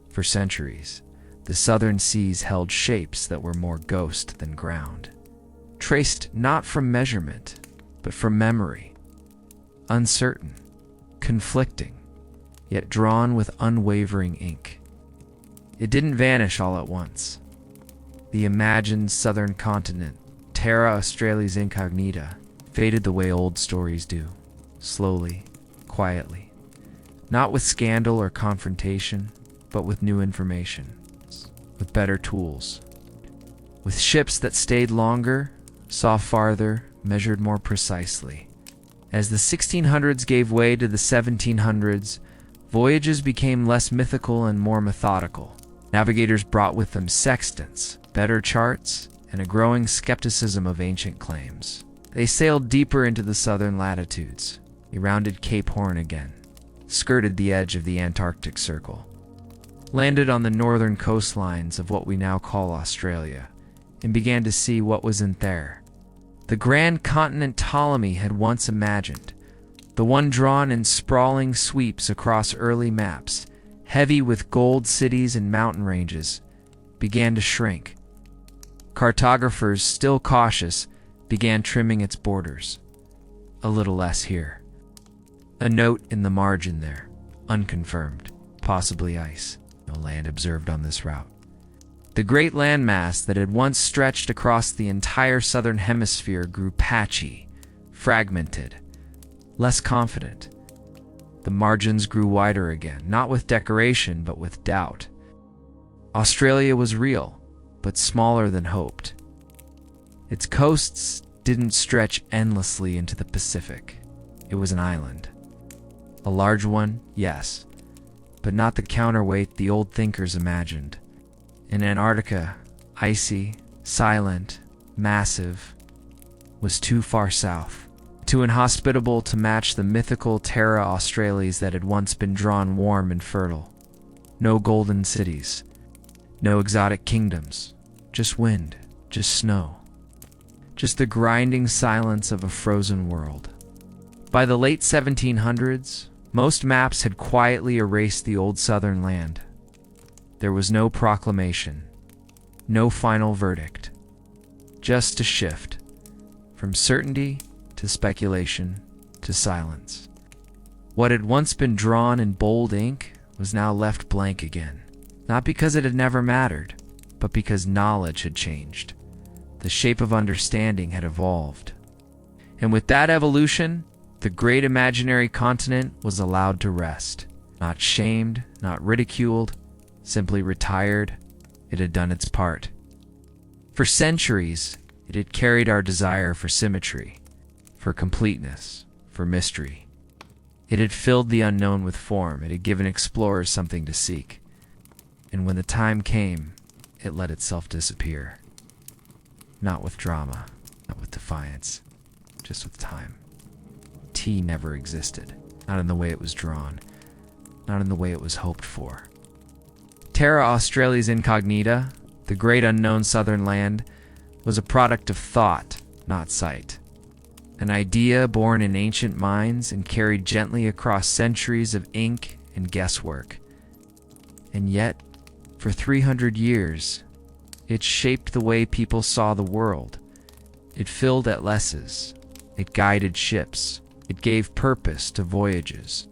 for centuries, the southern seas held shapes that were more ghost than ground, traced not from measurement, but from memory, uncertain, conflicting, yet drawn with unwavering ink. It didn't vanish all at once. The imagined southern continent, Terra Australis incognita, faded the way old stories do, slowly, quietly, not with scandal or confrontation, but with new information, with better tools, with ships that stayed longer, saw farther, measured more precisely. As the 1600s gave way to the 1700s, voyages became less mythical and more methodical. Navigators brought with them sextants, better charts, and a growing skepticism of ancient claims. They sailed deeper into the southern latitudes. They rounded Cape Horn again, skirted the edge of the Antarctic Circle, landed on the northern coastlines of what we now call Australia, and began to see what wasn't there. The grand continent Ptolemy had once imagined, the one drawn in sprawling sweeps across early maps, heavy with gold cities and mountain ranges, began to shrink. Cartographers, still cautious, began trimming its borders. A little less here. A note in the margin there, unconfirmed, possibly ice. No land observed on this route. The great landmass that had once stretched across the entire southern hemisphere grew patchy, fragmented, less confident. The margins grew wider again, not with decoration, but with doubt. Australia was real, but smaller than hoped. Its coasts didn't stretch endlessly into the Pacific. It was an island. A large one, yes, but not the counterweight the old thinkers imagined. In Antarctica, icy, silent, massive, was too far south, too inhospitable to match the mythical Terra Australis that had once been drawn warm and fertile. No golden cities, no exotic kingdoms, just wind, just snow, just the grinding silence of a frozen world. By the late 1700s, most maps had quietly erased the old southern land. There was no proclamation, no final verdict, just a shift from certainty to speculation to silence. What had once been drawn in bold ink was now left blank again. Not because it had never mattered, but because knowledge had changed. The shape of understanding had evolved. And with that evolution, the great imaginary continent was allowed to rest. Not shamed, not ridiculed, simply retired. It had done its part. For centuries, it had carried our desire for symmetry, for completeness, for mystery. It had filled the unknown with form. It had given explorers something to seek. And when the time came, it let itself disappear. Not with drama, not with defiance, just with time. Tea never existed, not in the way it was drawn, not in the way it was hoped for. Terra Australis incognita, the great unknown southern land, was a product of thought, not sight. An idea born in ancient minds and carried gently across centuries of ink and guesswork. And yet, for 300 years, it shaped the way people saw the world. It filled atlases. It guided ships. It gave purpose to voyages.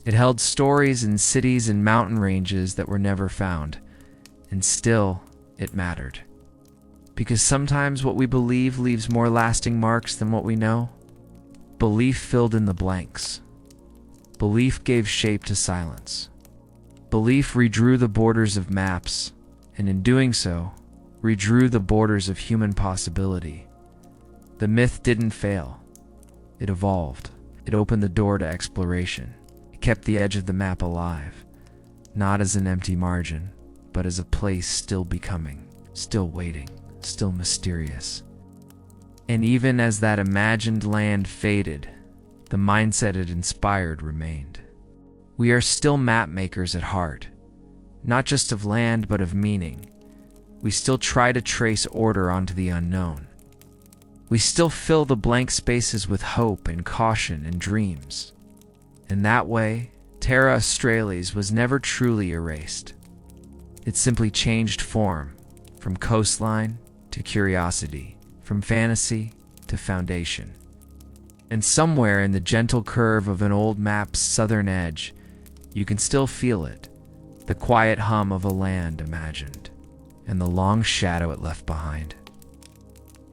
It held stories in cities and mountain ranges that were never found. And still, it mattered. Because sometimes what we believe leaves more lasting marks than what we know. Belief filled in the blanks. Belief gave shape to silence. Belief redrew the borders of maps, and in doing so, redrew the borders of human possibility. The myth didn't fail. It evolved. It opened the door to exploration. It kept the edge of the map alive, not as an empty margin, but as a place still becoming, still waiting, still mysterious. And even as that imagined land faded, the mindset it inspired remained. We are still map makers at heart, not just of land but of meaning. We still try to trace order onto the unknown. We still fill the blank spaces with hope and caution and dreams. In that way, Terra Australis was never truly erased. It simply changed form, from coastline to curiosity, from fantasy to foundation. And somewhere in the gentle curve of an old map's southern edge, you can still feel it, the quiet hum of a land imagined, and the long shadow it left behind.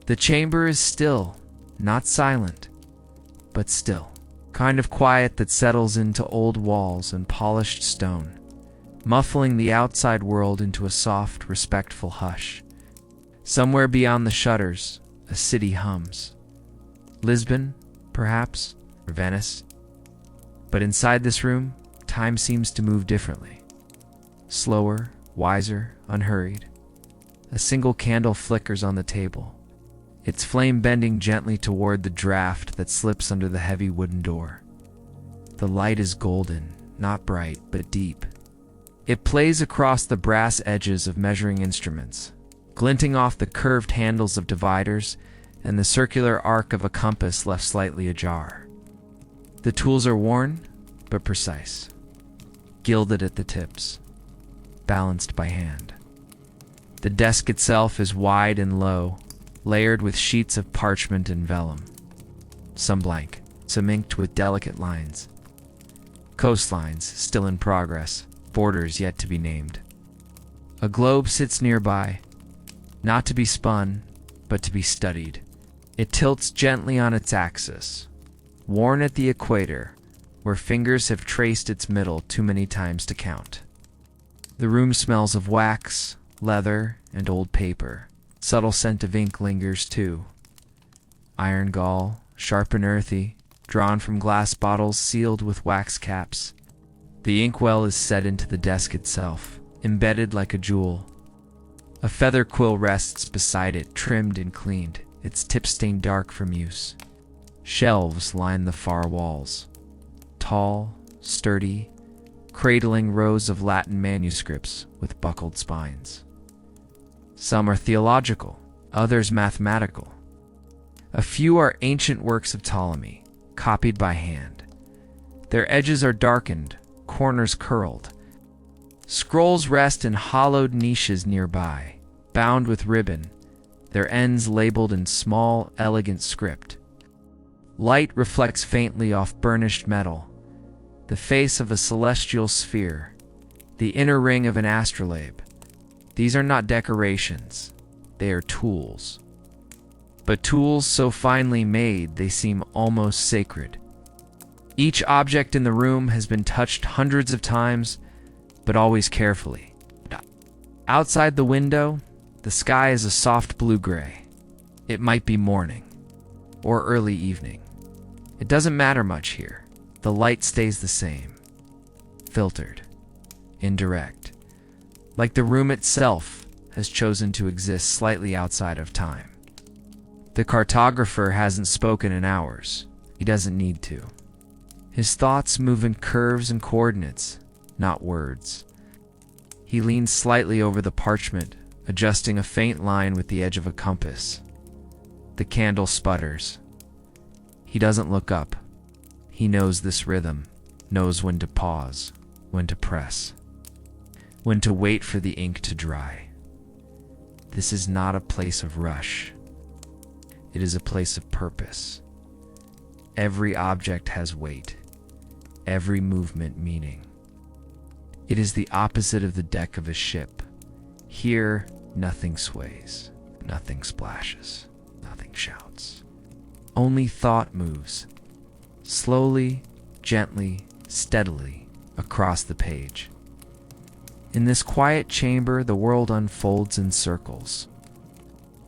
The chamber is still, not silent, but still, kind of quiet that settles into old walls and polished stone, muffling the outside world into a soft, respectful hush. Somewhere beyond the shutters, a city hums. Lisbon, perhaps, or Venice. But inside this room, time seems to move differently. Slower, wiser, unhurried. A single candle flickers on the table, its flame bending gently toward the draft that slips under the heavy wooden door. The light is golden, not bright, but deep. It plays across the brass edges of measuring instruments, glinting off the curved handles of dividers and the circular arc of a compass left slightly ajar. The tools are worn, but precise, gilded at the tips, balanced by hand. The desk itself is wide and low, layered with sheets of parchment and vellum, some blank, some inked with delicate lines. Coastlines still in progress, borders yet to be named. A globe sits nearby, not to be spun, but to be studied. It tilts gently on its axis, worn at the equator, where fingers have traced its middle too many times to count. The room smells of wax, leather, and old paper. Subtle scent of ink lingers too. Iron gall, sharp and earthy, drawn from glass bottles sealed with wax caps. The inkwell is set into the desk itself, embedded like a jewel. A feather quill rests beside it, trimmed and cleaned, its tip stained dark from use. Shelves line the far walls, tall, sturdy, cradling rows of Latin manuscripts with buckled spines. Some are theological, others mathematical. A few are ancient works of Ptolemy, copied by hand. Their edges are darkened, corners curled. Scrolls rest in hollowed niches nearby, bound with ribbon, their ends labeled in small, elegant script. Light reflects faintly off burnished metal, the face of a celestial sphere, the inner ring of an astrolabe. These are not decorations, they are tools. But tools so finely made they seem almost sacred. Each object in the room has been touched hundreds of times, but always carefully. Outside the window, the sky is a soft blue-gray. It might be morning or early evening. It doesn't matter much here. The light stays the same. Filtered. Indirect. Like the room itself has chosen to exist slightly outside of time. The cartographer hasn't spoken in hours. He doesn't need to. His thoughts move in curves and coordinates, not words. He leans slightly over the parchment, adjusting a faint line with the edge of a compass. The candle sputters. He doesn't look up. He knows this rhythm, knows when to pause, when to press, when to wait for the ink to dry. This is not a place of rush. It is a place of purpose. Every object has weight, every movement meaning. It is the opposite of the deck of a ship. Here, nothing sways, nothing splashes, nothing shouts. Only thought moves, slowly, gently, steadily, across the page. In this quiet chamber, the world unfolds in circles.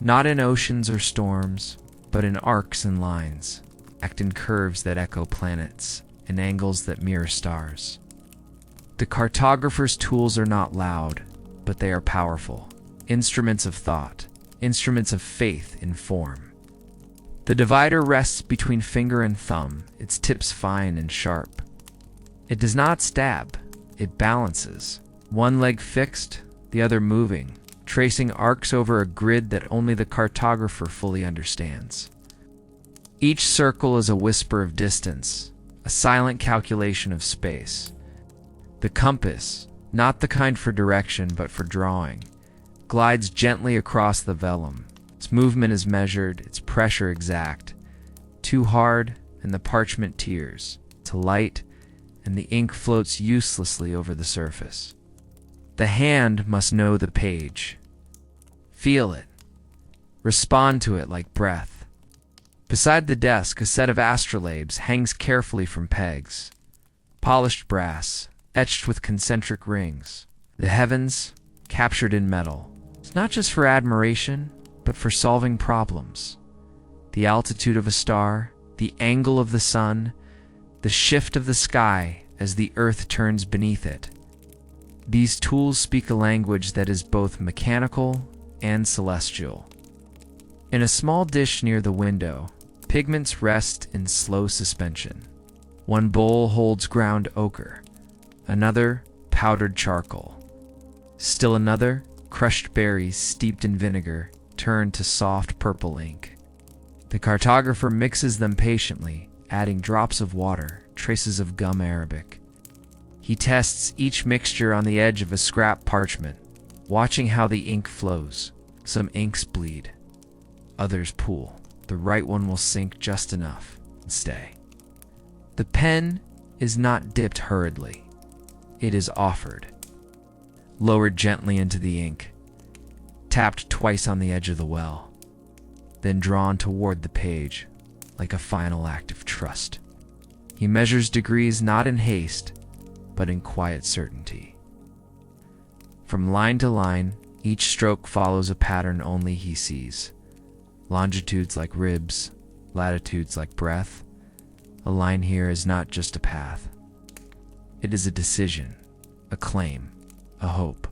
Not in oceans or storms, but in arcs and lines, act in curves that echo planets, in angles that mirror stars. The cartographer's tools are not loud, but they are powerful. Instruments of thought, instruments of faith in form. The divider rests between finger and thumb, its tips fine and sharp. It does not stab, it balances. One leg fixed, the other moving, tracing arcs over a grid that only the cartographer fully understands. Each circle is a whisper of distance, a silent calculation of space. The compass, not the kind for direction but for drawing, glides gently across the vellum. Its movement is measured, its pressure exact. Too hard, and the parchment tears. Too light, and the ink floats uselessly over the surface. The hand must know the page. Feel it. Respond to it like breath. Beside the desk, a set of astrolabes hangs carefully from pegs. Polished brass, etched with concentric rings. The heavens, captured in metal. It's not just for admiration, but for solving problems. The altitude of a star, the angle of the sun, the shift of the sky as the earth turns beneath it. These tools speak a language that is both mechanical and celestial. In a small dish near the window, pigments rest in slow suspension. One bowl holds ground ochre, another powdered charcoal. Still another, crushed berries steeped in vinegar, turn to soft purple ink. The cartographer mixes them patiently, adding drops of water, traces of gum arabic. He tests each mixture on the edge of a scrap parchment, watching how the ink flows. Some inks bleed, others pool. The right one will sink just enough and stay. The pen is not dipped hurriedly. It is offered, lowered gently into the ink, tapped twice on the edge of the well, then drawn toward the page like a final act of trust. He measures degrees not in haste, but in quiet certainty. From line to line, each stroke follows a pattern only he sees. Longitudes like ribs, latitudes like breath. A line here is not just a path. It is a decision, a claim, a hope.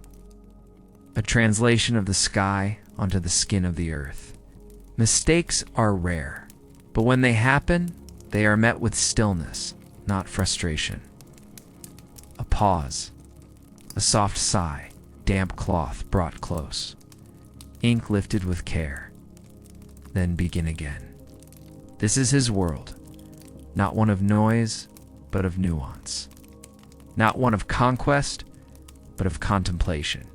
A translation of the sky onto the skin of the earth. Mistakes are rare, but when they happen, they are met with stillness, not frustration. A pause, a soft sigh, damp cloth brought close, ink lifted with care, then begin again. This is his world, not one of noise, but of nuance. Not one of conquest, but of contemplation.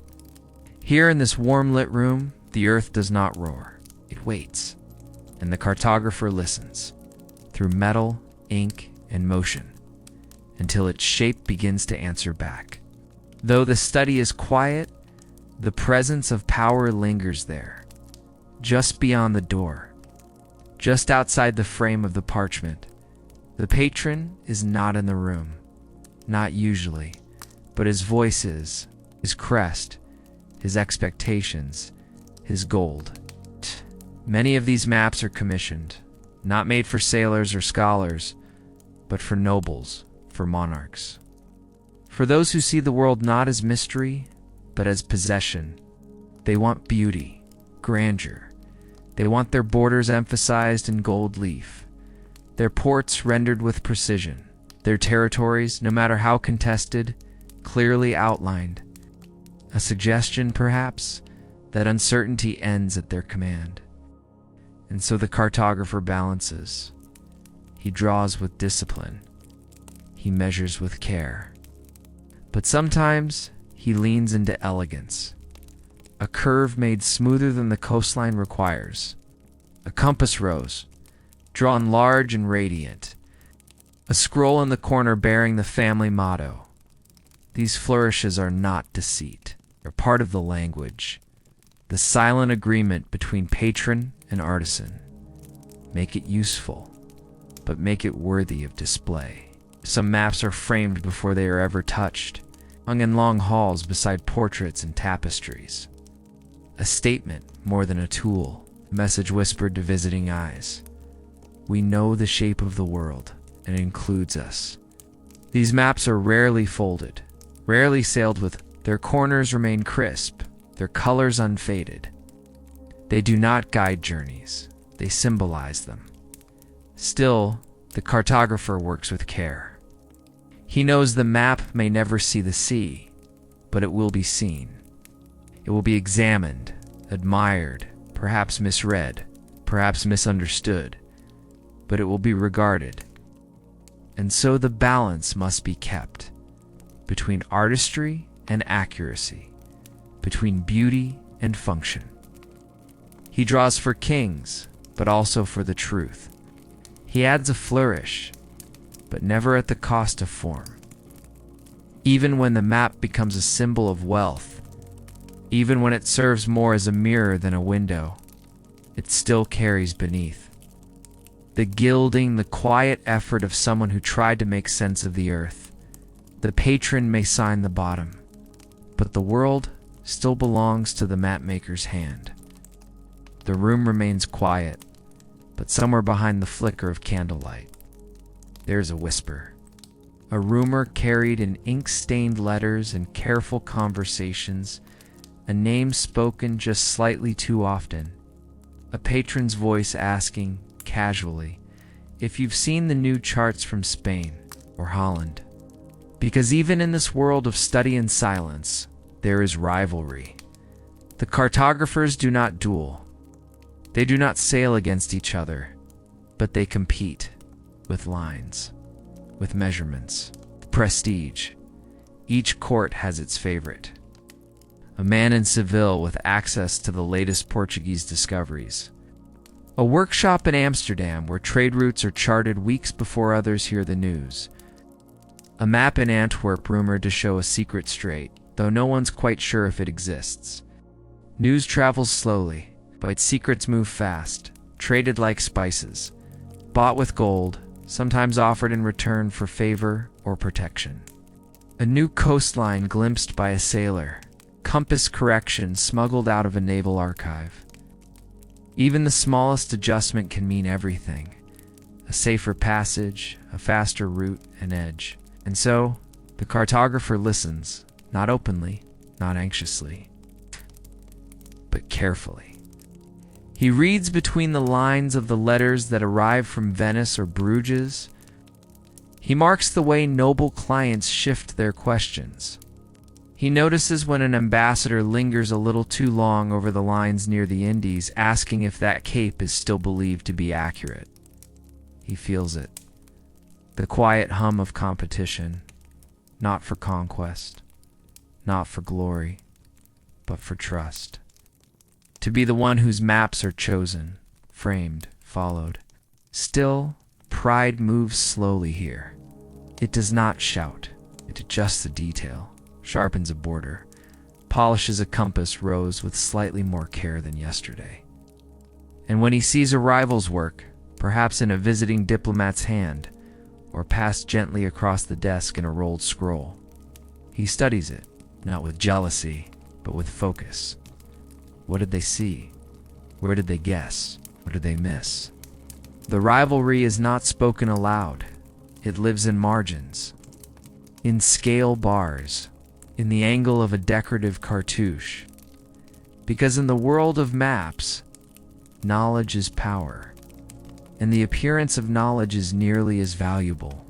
Here in this warm-lit room, the earth does not roar. It waits, and the cartographer listens, through metal, ink, and motion. until its shape begins to answer back. Though the study is quiet, the presence of power lingers there, just beyond the door, just outside the frame of the parchment. The patron is not in the room, not usually, but his voice is, his crest, his expectations, his gold. Many of these maps are commissioned, not made for sailors or scholars, but for nobles, for monarchs. For those who see the world not as mystery, but as possession. They want beauty, grandeur. They want their borders emphasized in gold leaf, their ports rendered with precision, their territories, no matter how contested, clearly outlined. A suggestion, perhaps, that uncertainty ends at their command. And so the cartographer balances. He draws with discipline. He measures with care. But sometimes he leans into elegance. A curve made smoother than the coastline requires. A compass rose, drawn large and radiant. A scroll in the corner bearing the family motto. These flourishes are not deceit. They're part of the language. The silent agreement between patron and artisan. Make it useful, but make it worthy of display. Some maps are framed before they are ever touched, hung in long halls beside portraits and tapestries. A statement more than a tool, a message whispered to visiting eyes. We know the shape of the world, and it includes us. These maps are rarely folded, rarely sailed with. Their corners remain crisp, their colors unfaded. They do not guide journeys, they symbolize them. Still, the cartographer works with care. He knows the map may never see the sea, but it will be seen. It will be examined, admired, perhaps misread, perhaps misunderstood, but it will be regarded. And so the balance must be kept between artistry and accuracy, between beauty and function. He draws for kings, but also for the truth. He adds a flourish, but never at the cost of form. Even when the map becomes a symbol of wealth, even when it serves more as a mirror than a window, it still carries beneath the gilding, the quiet effort of someone who tried to make sense of the earth. The patron may sign the bottom, but the world still belongs to the mapmaker's hand. The room remains quiet, but somewhere behind the flicker of candlelight, there's a whisper. A rumor carried in ink-stained letters and careful conversations, a name spoken just slightly too often. A patron's voice asking, casually, if you've seen the new charts from Spain or Holland. Because even in this world of study and silence, there is rivalry. The cartographers do not duel. They do not sail against each other, but they compete with lines, with measurements, prestige. Each court has its favorite. A man in Seville with access to the latest Portuguese discoveries. A workshop in Amsterdam where trade routes are charted weeks before others hear the news. A map in Antwerp rumored to show a secret strait, though no one's quite sure if it exists. News travels slowly, but secrets move fast, traded like spices, bought with gold, sometimes offered in return for favor or protection. A new coastline glimpsed by a sailor, compass correction smuggled out of a naval archive. Even the smallest adjustment can mean everything. A safer passage, a faster route, an edge. And so, the cartographer listens, not openly, not anxiously, but carefully. He reads between the lines of the letters that arrive from Venice or Bruges. He marks the way noble clients shift their questions. He notices when an ambassador lingers a little too long over the lines near the Indies, asking if that cape is still believed to be accurate. He feels it. The quiet hum of competition, not for conquest, not for glory, but for trust. To be the one whose maps are chosen, framed, followed. Still, pride moves slowly here. It does not shout. It adjusts the detail, sharpens a border, polishes a compass rose with slightly more care than yesterday. And when he sees a rival's work, perhaps in a visiting diplomat's hand, or passed gently across the desk in a rolled scroll, he studies it, not with jealousy, but with focus. What did they see? Where did they guess? What did they miss? The rivalry is not spoken aloud. It lives in margins, in scale bars, in the angle of a decorative cartouche. Because in the world of maps, knowledge is power, and the appearance of knowledge is nearly as valuable.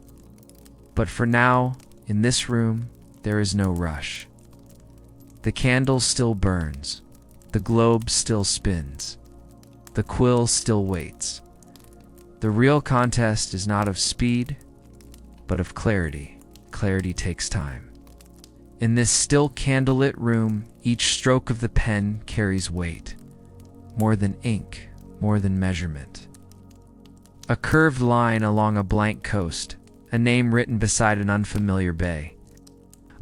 But for now, in this room, there is no rush. The candle still burns, the globe still spins, the quill still waits. The real contest is not of speed, but of clarity. Clarity takes time. In this still candlelit room, each stroke of the pen carries weight. More than ink, more than measurement. A curved line along a blank coast, a name written beside an unfamiliar bay.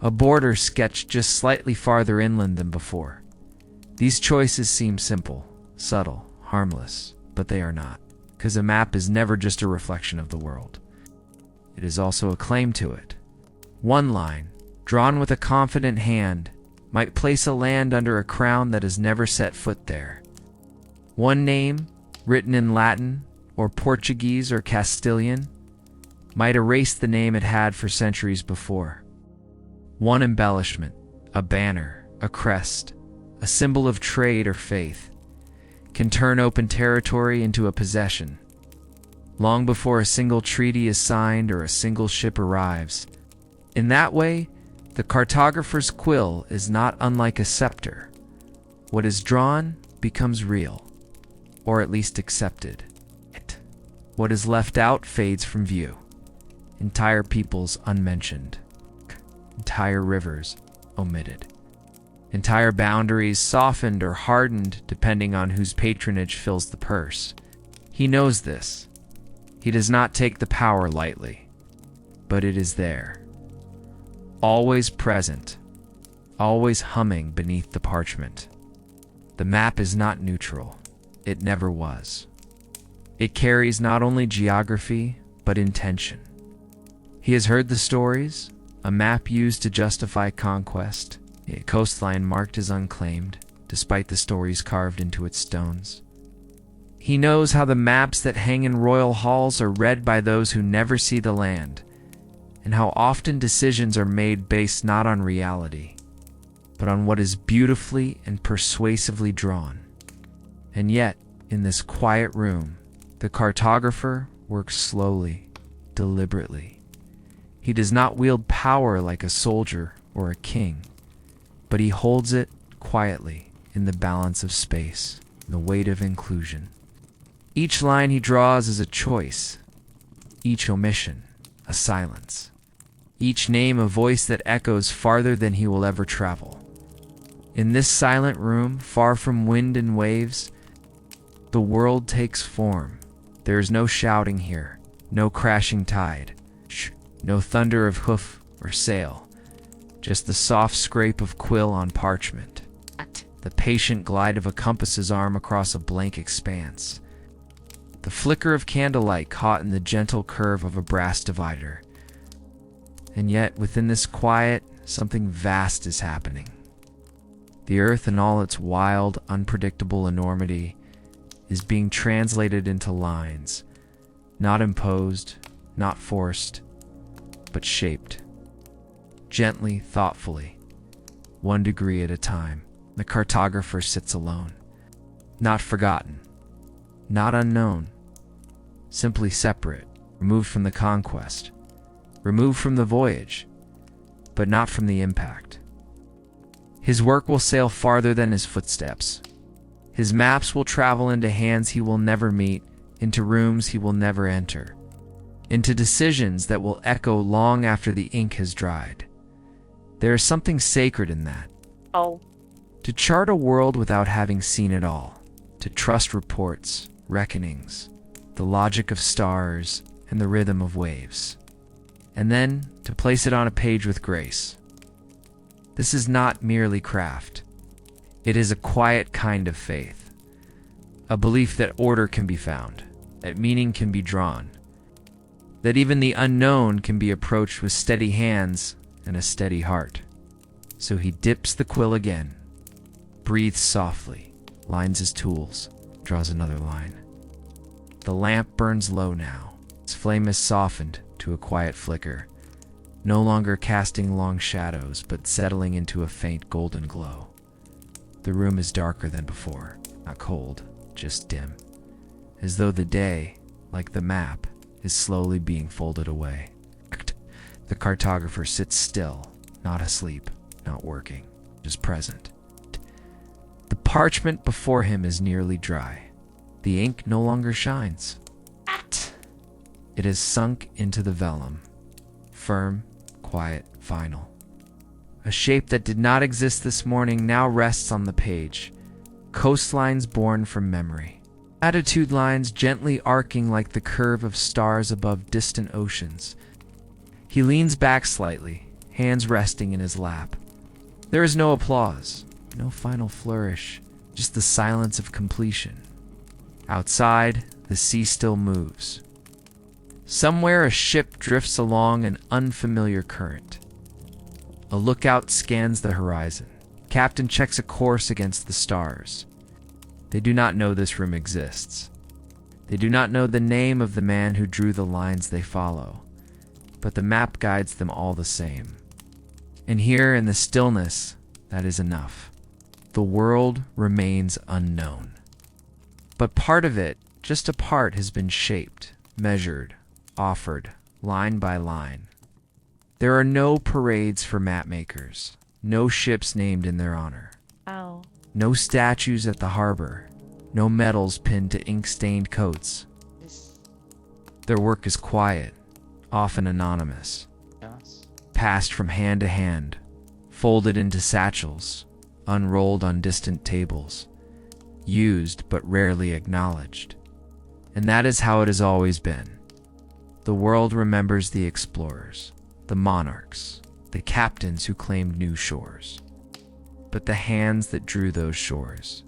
A border sketched just slightly farther inland than before. These choices seem simple, subtle, harmless, but they are not, because a map is never just a reflection of the world. It is also a claim to it. One line, drawn with a confident hand, might place a land under a crown that has never set foot there. One name, written in Latin, or Portuguese or Castilian, might erase the name it had for centuries before. One embellishment, a banner, a crest, a symbol of trade or faith, can turn open territory into a possession. Long before a single treaty is signed or a single ship arrives. In that way, the cartographer's quill is not unlike a scepter. What is drawn becomes real, or at least accepted. What is left out fades from view. Entire peoples unmentioned. Entire rivers omitted. Entire boundaries softened or hardened depending on whose patronage fills the purse. He knows this. He does not take the power lightly, but it is there. Always present, always humming beneath the parchment. The map is not neutral. It never was. It carries not only geography, but intention. He has heard the stories, a map used to justify conquest, a coastline marked as unclaimed, despite the stories carved into its stones. He knows how the maps that hang in royal halls are read by those who never see the land, and how often decisions are made based not on reality, but on what is beautifully and persuasively drawn. And yet, in this quiet room, the cartographer works slowly, deliberately. He does not wield power like a soldier or a king, but he holds it quietly in the balance of space, the weight of inclusion. Each line he draws is a choice, each omission a silence, each name a voice that echoes farther than he will ever travel. In this silent room, far from wind and waves, the world takes form. There is no shouting here, no crashing tide, no thunder of hoof or sail, just the soft scrape of quill on parchment, the patient glide of a compass's arm across a blank expanse, the flicker of candlelight caught in the gentle curve of a brass divider. And yet, within this quiet, something vast is happening. The earth in all its wild, unpredictable enormity is being translated into lines, not imposed, not forced, but shaped. Gently, thoughtfully, 1 degree at a time, the cartographer sits alone, not forgotten, not unknown, simply separate, removed from the conquest, removed from the voyage, but not from the impact. His work will sail farther than his footsteps. His maps will travel into hands he will never meet, into rooms he will never enter, into decisions that will echo long after the ink has dried. There is something sacred in that. To chart a world without having seen it all, to trust reports, reckonings, the logic of stars, and the rhythm of waves. and then to place it on a page with grace. This is not merely craft. It is a quiet kind of faith, a belief that order can be found, that meaning can be drawn, that even the unknown can be approached with steady hands and a steady heart. So he dips the quill again, breathes softly, lines his tools, draws another line. The lamp burns low now. Its flame is softened to a quiet flicker, no longer casting long shadows, but settling into a faint golden glow. The room is darker than before, not cold, just dim, as though the day, like the map, is slowly being folded away. The cartographer sits still, not asleep, not working, just present. The parchment before him is nearly dry. The ink no longer shines. It has sunk into the vellum, firm, quiet, final. A shape that did not exist this morning now rests on the page, coastlines born from memory, attitude lines gently arcing like the curve of stars above distant oceans. He leans back slightly, hands resting in his lap. There is no applause, no final flourish, just the silence of completion. Outside, the sea still moves. Somewhere a ship drifts along an unfamiliar current. A lookout scans the horizon. Captain checks a course against the stars. They do not know this room exists. They do not know the name of the man who drew the lines they follow, but the map guides them all the same. And here in the stillness, that is enough. The world remains unknown. But part of it, just a part, has been shaped, measured, offered, line by line. There are no parades for mapmakers, no ships named in their honor. Ow. No statues at the harbor, no medals pinned to ink-stained coats. Their work is quiet, often anonymous, passed from hand to hand, folded into satchels, unrolled on distant tables, used but rarely acknowledged. And that is how it has always been. The world remembers the explorers, the monarchs, the captains who claimed new shores. But the hands that drew those shores,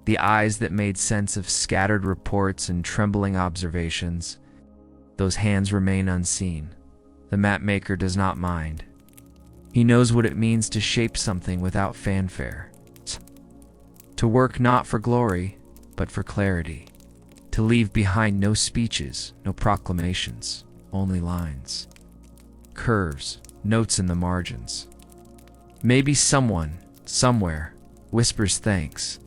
the eyes that made sense of scattered reports and trembling observations, those hands remain unseen. The mapmaker does not mind. He knows what it means to shape something without fanfare, to work not for glory, but for clarity, to leave behind no speeches, no proclamations, only lines, curves, notes in the margins. Maybe someone, somewhere, whispers thanks.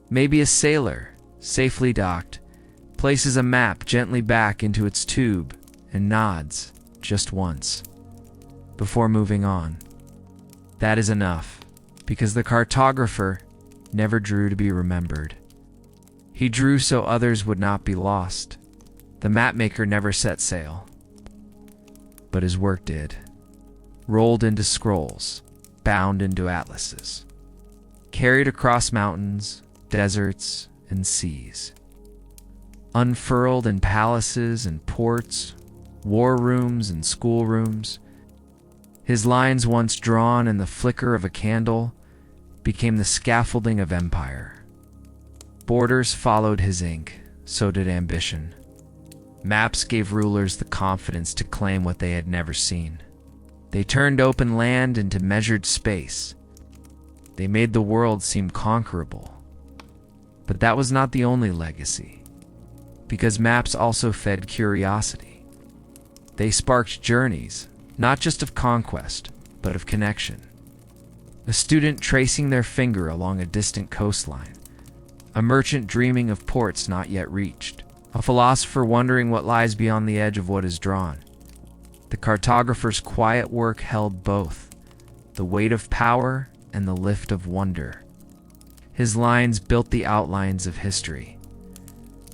Maybe a sailor, safely docked, places a map gently back into its tube and nods just once before moving on. That is enough, because the cartographer never drew to be remembered. He drew so others would not be lost. The mapmaker never set sail, but his work did, rolled into scrolls, bound into atlases, carried across mountains, deserts, and seas, unfurled in palaces and ports, war rooms and schoolrooms. His lines, once drawn in the flicker of a candle, became the scaffolding of empire. Borders followed his ink, so did ambition. Maps gave rulers the confidence to claim what they had never seen. They turned open land into measured space. They made the world seem conquerable. But that was not the only legacy, because maps also fed curiosity. They sparked journeys, not just of conquest, but of connection. A student tracing their finger along a distant coastline, a merchant dreaming of ports not yet reached, a philosopher wondering what lies beyond the edge of what is drawn. The cartographer's quiet work held both, the weight of power and the lift of wonder. His lines built the outlines of history,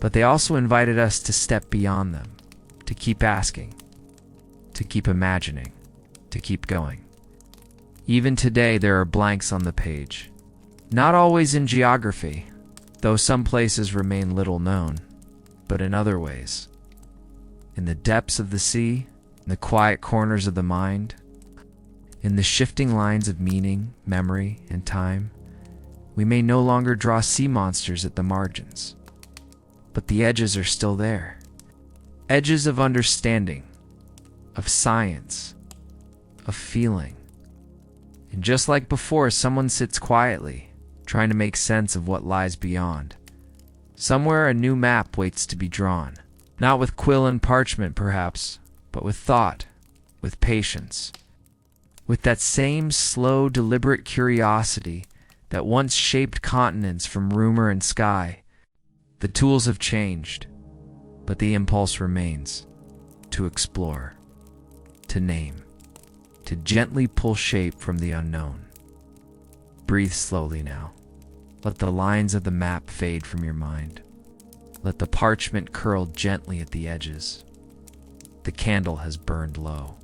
but they also invited us to step beyond them, to keep asking, to keep imagining, to keep going. Even today there are blanks on the page, not always in geography, though some places remain little known, but in other ways. In the depths of the sea, in the quiet corners of the mind, in the shifting lines of meaning, memory, and time, we may no longer draw sea monsters at the margins, but the edges are still there. Edges of understanding, of science, of feeling. And just like before, someone sits quietly, trying to make sense of what lies beyond. Somewhere a new map waits to be drawn, not with quill and parchment perhaps, but with thought, with patience, with that same slow, deliberate curiosity that once shaped continents from rumor and sky. The tools have changed, but the impulse remains: to explore, to name, to gently pull shape from the unknown. Breathe slowly now. Let the lines of the map fade from your mind. Let the parchment curl gently at the edges. The candle has burned low.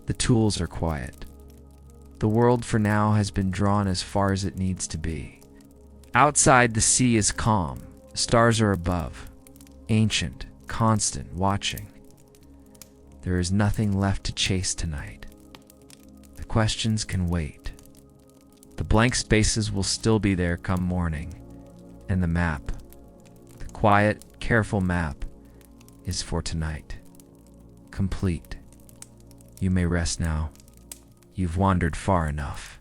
The tools are quiet. The world for now has been drawn as far as it needs to be. Outside, the sea is calm. The stars are above, ancient, constant, watching. There is nothing left to chase tonight. The questions can wait. The blank spaces will still be there come morning, and the map, the quiet, careful map, is for tonight. Complete. You may rest now. You've wandered far enough.